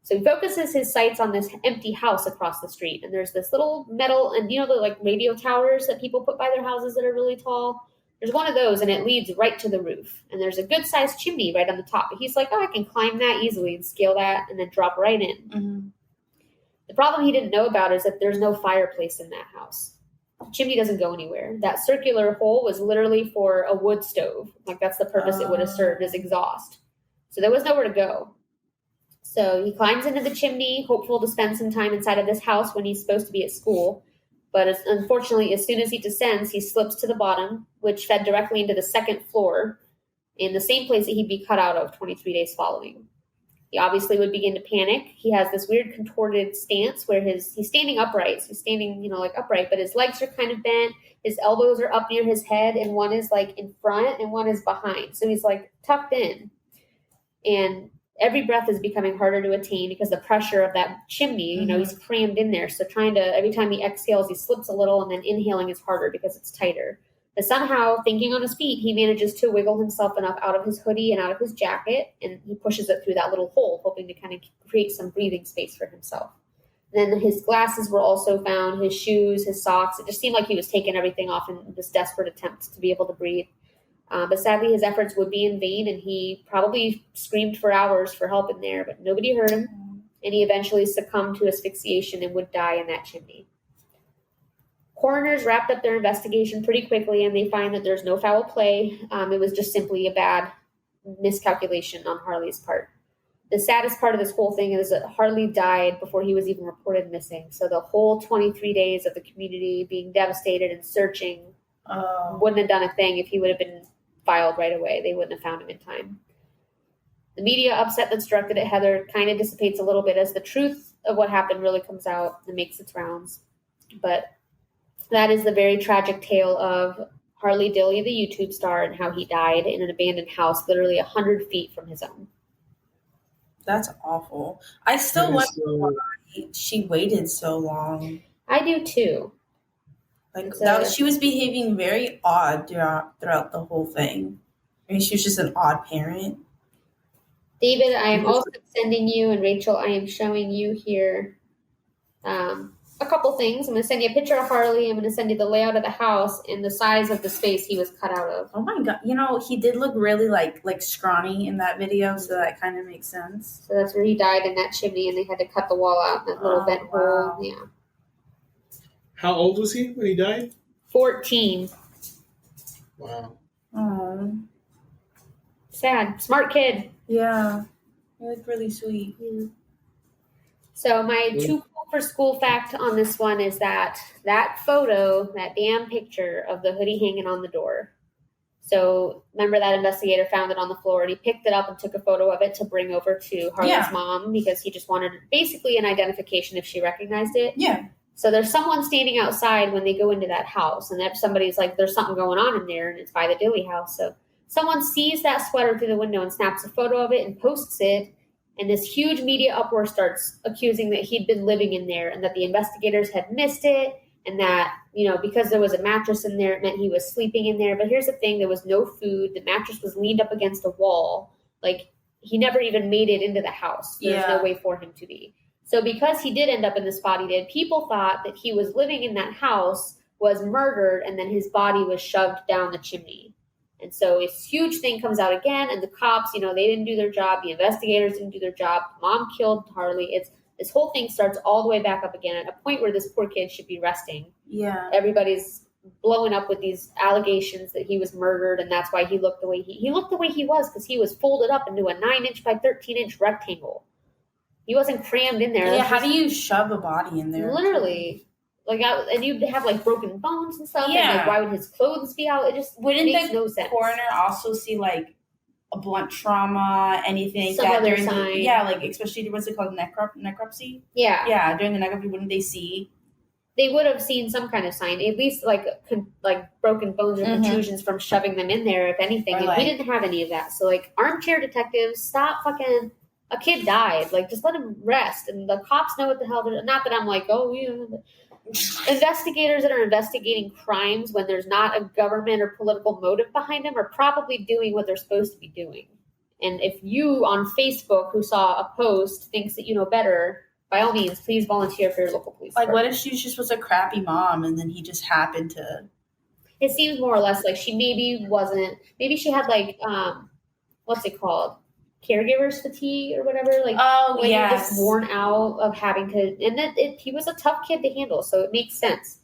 So he focuses his sights on this empty house across the street. And there's this little metal, and the like radio towers that people put by their houses that are really tall? There's one of those, and it leads right to the roof. And there's a good-sized chimney right on the top. But he's like, oh, I can climb that easily and scale that and then drop right in. Mm-hmm. The problem he didn't know about is that there's no fireplace in that house. The chimney doesn't go anywhere. That circular hole was literally for a wood stove. Like, that's the purpose it would have served, as exhaust. So there was nowhere to go. So he climbs into the chimney, hopeful to spend some time inside of this house when he's supposed to be at school. But unfortunately, as soon as he descends, he slips to the bottom, which fed directly into the second floor, in the same place that he'd be cut out of 23 days following. He obviously would begin to panic. He has this weird contorted stance where he's standing upright. So he's standing, like upright, but his legs are kind of bent. His elbows are up near his head, and one is like in front and one is behind. So he's like tucked in. And every breath is becoming harder to attain because the pressure of that chimney, he's crammed in there. So every time he exhales, he slips a little, and then inhaling is harder because it's tighter. But somehow, thinking on his feet, he manages to wiggle himself enough out of his hoodie and out of his jacket, and he pushes it through that little hole, hoping to kind of create some breathing space for himself. And then his glasses were also found, his shoes, his socks. It just seemed like he was taking everything off in this desperate attempt to be able to breathe. But sadly, his efforts would be in vain, and he probably screamed for hours for help in there, but nobody heard him, and he eventually succumbed to asphyxiation and would die in that chimney. Coroners wrapped up their investigation pretty quickly, and they find that there's no foul play. It was just simply a bad miscalculation on Harley's part. The saddest part of this whole thing is that Harley died before he was even reported missing. So the whole 23 days of the community being devastated and searching wouldn't have done a thing if he would have been filed right away. They wouldn't have found him in time. The media upset that's directed at Heather kind of dissipates a little bit as the truth of what happened really comes out and makes its rounds. But that is the very tragic tale of Harley Dilly, the YouTube star, and how he died in an abandoned house literally 100 feet from his own. That's awful. I still wonder why she waited so long. I do too. She was behaving very odd throughout the whole thing. I mean, she was just an odd parent. David, I am also sending you, and Rachel, I am showing you here a couple things. I'm going to send you a picture of Harley. I'm going to send you the layout of the house and the size of the space he was cut out of. Oh my God. He did look really like scrawny in that video, so that kind of makes sense. So that's where he died, in that chimney, and they had to cut the wall out, that little vent hole. Yeah. How old was he when he died? 14. Wow. Oh. Sad. Smart kid. Yeah. He looked really sweet. Yeah. So my too cool for school fact on this one is that photo, that damn picture of the hoodie hanging on the door. So remember that investigator found it on the floor, and he picked it up and took a photo of it to bring over to Harley's mom because he just wanted basically an identification if she recognized it. Yeah. So there's someone standing outside when they go into that house, and if somebody's like, there's something going on in there, and it's by the Dilly house. So someone sees that sweater through the window and snaps a photo of it and posts it, and this huge media uproar starts accusing that he'd been living in there and that the investigators had missed it, and that, because there was a mattress in there, it meant he was sleeping in there. But here's the thing, there was no food. The mattress was leaned up against a wall. Like, he never even made it into the house. There's no way for him to be. So because he did end up in the spot he did, people thought that he was living in that house, was murdered, and then his body was shoved down the chimney. And so this huge thing comes out again, and the cops, they didn't do their job. The investigators didn't do their job. Mom killed Harley. This whole thing starts all the way back up again at a point where this poor kid should be resting. Yeah. Everybody's blowing up with these allegations that he was murdered, and that's why he looked the way he looked the way he was, because he was folded up into a 9-inch by 13-inch rectangle. He wasn't crammed in there. Yeah, how do you shove a body in there? Literally. Like, and you'd have like broken bones and stuff. Yeah. And like, why would his clothes be out? It just makes no sense. Coroner also see like a blunt trauma, anything Some that other during sign. like especially what's it called, necropsy? Yeah. Yeah, during the necropsy, wouldn't they see? They would have seen some kind of sign, at least like broken bones or contusions from shoving them in there, if anything. And we didn't have any of that. So like, armchair detectives, stop fucking. A kid died. Like, just let him rest. And the cops know what the hell they're. Not that I'm like, oh, investigators that are investigating crimes when there's not a government or political motive behind them are probably doing what they're supposed to be doing. And if you on Facebook who saw a post thinks that you know better, by all means, please volunteer for your local police. Like, what if she just was a crappy mom and then he just happened to? It seems more or less like she maybe wasn't. Maybe she had like what's it called? Caregivers fatigue or whatever, like when you're just worn out of having to, and then he was a tough kid to handle, so it makes sense.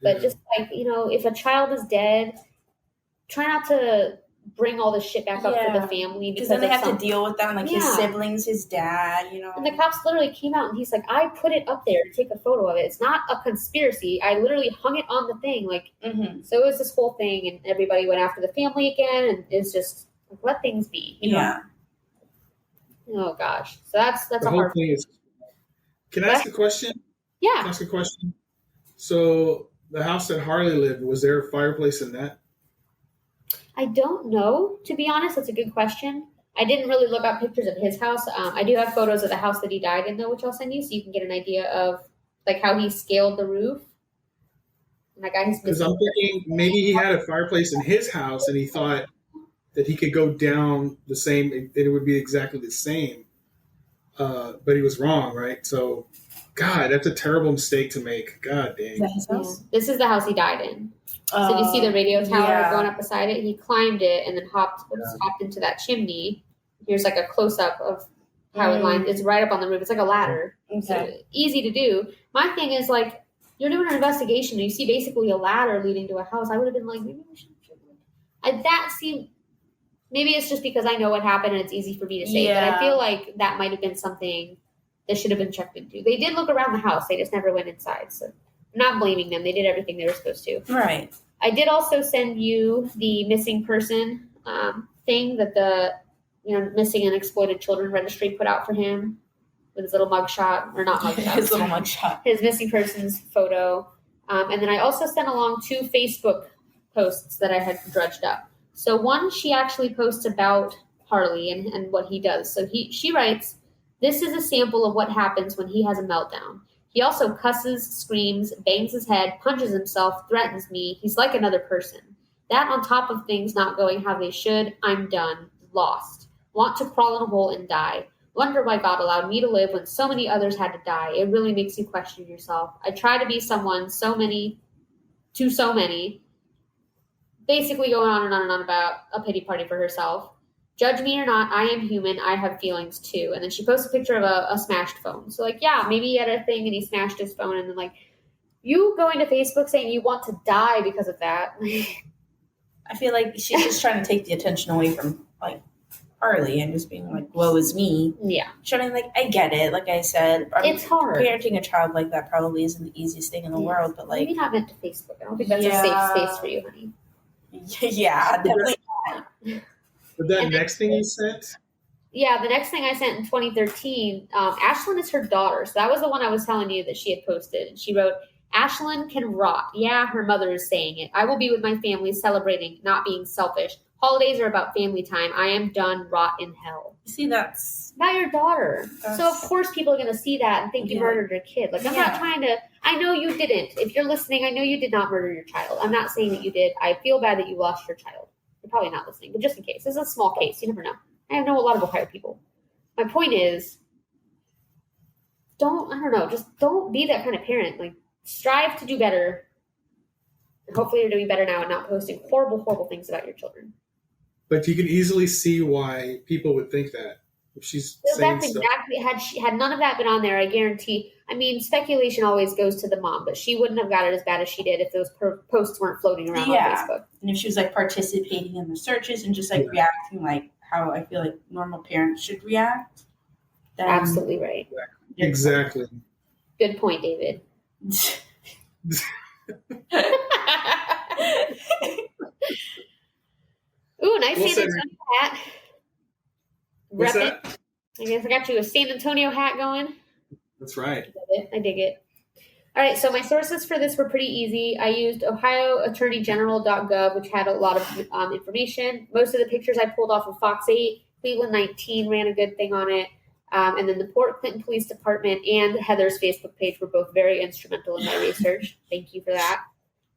But just like, if a child is dead, try not to bring all this shit back up for the family, because then they have to deal with that, like his siblings, his dad, And the cops literally came out and he's like, I put it up there to take a photo of it. It's not a conspiracy. I literally hung it on the thing, like. So it was this whole thing, and everybody went after the family again, and it's just like, let things be. You know? Oh gosh, so that's the a whole hard thing. Can I ask a question? Yeah. Can I ask a question? So the house that Harley lived, was there a fireplace in that? I don't know, to be honest. That's a good question. I didn't really look up pictures of his house. I do have photos of the house that he died in, though, which I'll send you, so you can get an idea of like how he scaled the roof. And that guy, because I'm thinking maybe he had a fireplace in his house and he thought that he could go down the same, that it would be exactly the same. But he was wrong, right? So, God, that's a terrible mistake to make. God dang. Is that his house? This is the house he died in. So you see the radio tower going up beside it? He climbed it and then hopped into that chimney. Here's like a close-up of how it lines. It's right up on the roof. It's like a ladder. Okay. So easy to do. My thing is, like, you're doing an investigation and you see basically a ladder leading to a house. I would have been like, maybe we should. That seemed... Maybe it's just because I know what happened and it's easy for me to say, but I feel like that might have been something that should have been checked into. They did look around the house. They just never went inside. So I'm not blaming them. They did everything they were supposed to. Right. I did also send you the missing person thing that the missing and exploited children registry put out for him with his little mugshot, or not mugshot. His little mugshot. His missing person's photo. And then I also sent along 2 Facebook posts that I had drudged up. So one, she actually posts about Harley and what he does. So she writes, "This is a sample of what happens when he has a meltdown. He also cusses, screams, bangs his head, punches himself, threatens me. He's like another person. That on top of things not going how they should. I'm done. Lost. Want to crawl in a hole and die. Wonder why God allowed me to live when so many others had to die. It really makes you question yourself. I try to be someone to so many. Basically going on and on and on about a pity party for herself. Judge me or not, I am human. I have feelings too." And then she posts a picture of a smashed phone. So like, yeah, maybe he had a thing and he smashed his phone. And then like, you going to Facebook saying you want to die because of that. I feel like she's just trying to take the attention away from like Harley and just being like, woe is me. Yeah. Trying to, like, I get it. Like I said, it's hard. Parenting a child like that probably isn't the easiest thing in the world, but like, maybe not meant to Facebook. I don't think that's a safe space for you, honey. Yeah, definitely. But that next thing you sent? Yeah, the next thing I sent in 2013, Ashlyn is her daughter. So that was the one I was telling you that she had posted. And she wrote, "Ashlyn can rot. Yeah, her mother is saying it. I will be with my family celebrating, not being selfish. Holidays are about family time. I am done. Rot in hell." See, that's not your daughter. So of course people are going to see that and think you murdered your kid. Like, I'm not trying to, I know you didn't. If you're listening, I know you did not murder your child. I'm not saying that you did. I feel bad that you lost your child. You're probably not listening, but just in case. This is a small case. You never know. I know a lot of Ohio people. My point is, just don't be that kind of parent. Like, strive to do better. And hopefully you're doing better now and not posting horrible, horrible things about your children. But you can easily see why people would think that. If she's saying that's stuff. exactly, had none of that been on there, I guarantee. I mean, speculation always goes to the mom, but she wouldn't have got it as bad as she did if those posts weren't floating around on Facebook. And if she was like participating in the searches and just like reacting like how I feel like normal parents should react. Then absolutely right. Exactly. Good point, David. Ooh, nice Well San said. Antonio hat. What's Rep that? it. I forgot you a San Antonio hat going. That's right. I dig it. All right, so my sources for this were pretty easy. I used OhioAttorneyGeneral.gov, which had a lot of information. Most of the pictures I pulled off of Fox 8. Cleveland 19 ran a good thing on it. And then the Port Clinton Police Department and Heather's Facebook page were both very instrumental in my research. Thank you for that.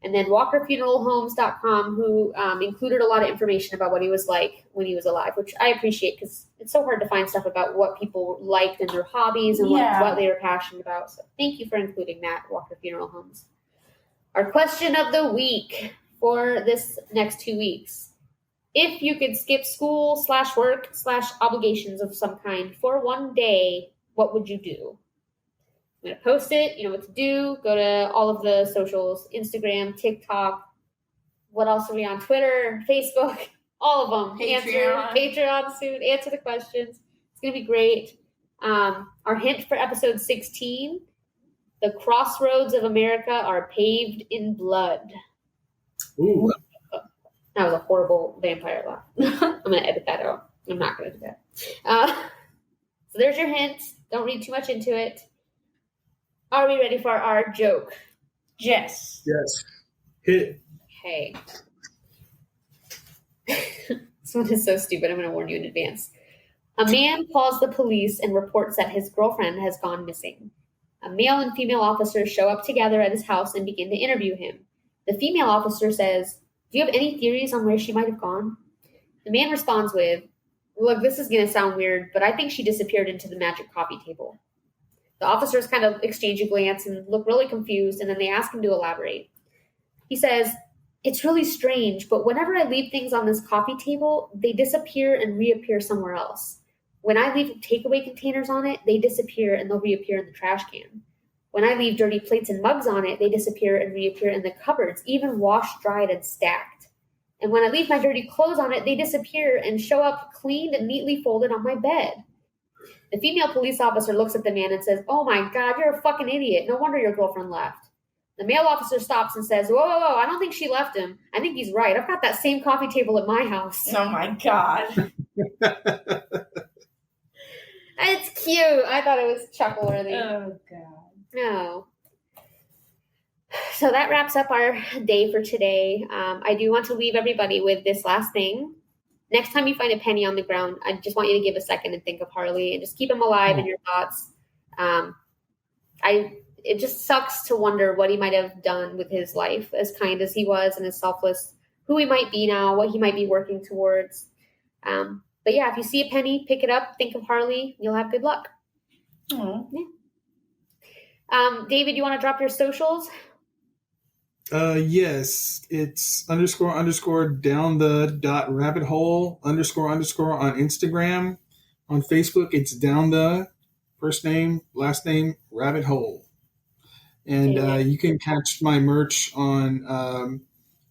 And then WalkerFuneralHomes.com, who included a lot of information about what he was like when he was alive, which I appreciate because it's so hard to find stuff about what people liked and their hobbies and what they were passionate about. So thank you for including that, Walker Funeral Homes. Our question of the week for this next 2 weeks. If you could skip school /work /obligations of some kind for one day, what would you do? I'm going to post it. You know what to do. Go to all of the socials, Instagram, TikTok. What else are we on? Twitter, Facebook, all of them. Patreon soon. Answer the questions. It's going to be great. Our hint for episode 16, the crossroads of America are paved in blood. Ooh. That was a horrible vampire laugh. I'm going to edit that out. I'm not going to do that. So there's your hint. Don't read too much into it. Are we ready for our joke? Yes. Yes. Hit. Okay. This one is so stupid. I'm going to warn you in advance. A man calls the police and reports that his girlfriend has gone missing. A male and female officer show up together at his house and begin to interview him. The female officer says, "Do you have any theories on where she might have gone?" The man responds with, "Look, this is going to sound weird, but I think she disappeared into the magic coffee table." The officers kind of exchange a glance and look really confused, and then they ask him to elaborate. He says, "It's really strange, but whenever I leave things on this coffee table, they disappear and reappear somewhere else. When I leave takeaway containers on it, they disappear and they'll reappear in the trash can. When I leave dirty plates and mugs on it, they disappear and reappear in the cupboards, even washed, dried, and stacked. And when I leave my dirty clothes on it, they disappear and show up cleaned and neatly folded on my bed." The female police officer looks at the man and says, "Oh my God, you're a fucking idiot. No wonder your girlfriend left." The male officer stops and says, whoa, I don't think she left him. I think he's right. I've got that same coffee table at my house. Oh my God. It's cute. I thought it was chuckle-worthy. Oh God. No. So that wraps up our day for today. I do want to leave everybody with this last thing. Next time you find a penny on the ground, I just want you to give a second and think of Harley and just keep him alive in your thoughts. It just sucks to wonder what he might have done with his life, as kind as he was and as selfless, who he might be now, what he might be working towards. But yeah, if you see a penny, pick it up, think of Harley, you'll have good luck. Oh. Yeah. David, you want to drop your socials? Yes, it's __ down the dot rabbit hole _ on Instagram. On Facebook, it's down the first name, last name, rabbit hole. And you can catch my merch on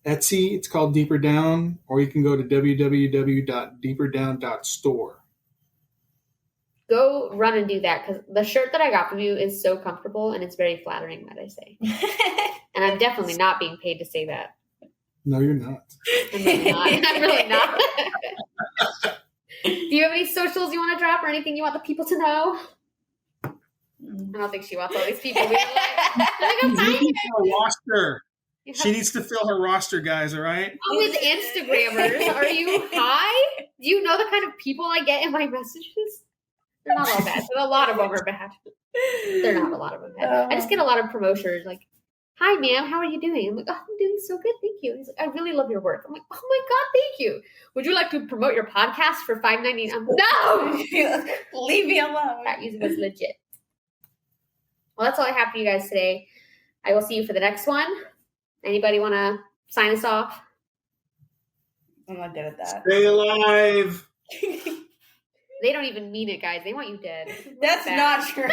Etsy. It's called Deeper Down, or you can go to www.deeperdown.store. Go run and do that, because the shirt that I got from you is so comfortable and it's very flattering, might I say. And I'm definitely not being paid to say that. No, you're not. I'm really not. I'm really not. Do you have any socials you want to drop or anything you want the people to know? I don't think she wants all these people. She's looking for a roster. She needs to fill her roster, guys, all right? With Instagrammers. Are you high? Do you know the kind of people I get in my messages? They're not all bad, but a lot of them are bad. They're not a lot of them bad. I just get a lot of promotions like, "Hi, ma'am, how are you doing?" I'm like, "Oh, I'm doing so good, thank you." He's like, "I really love your work." I'm like, "Oh my God, thank you. Would you like to promote your podcast for $5.99? I'm like, no! Leave me alone. That music was legit. Well, that's all I have for you guys today. I will see you for the next one. Anybody want to sign us off? I'm not good at that. Stay alive. They don't even mean it, guys. They want you dead. That's not true.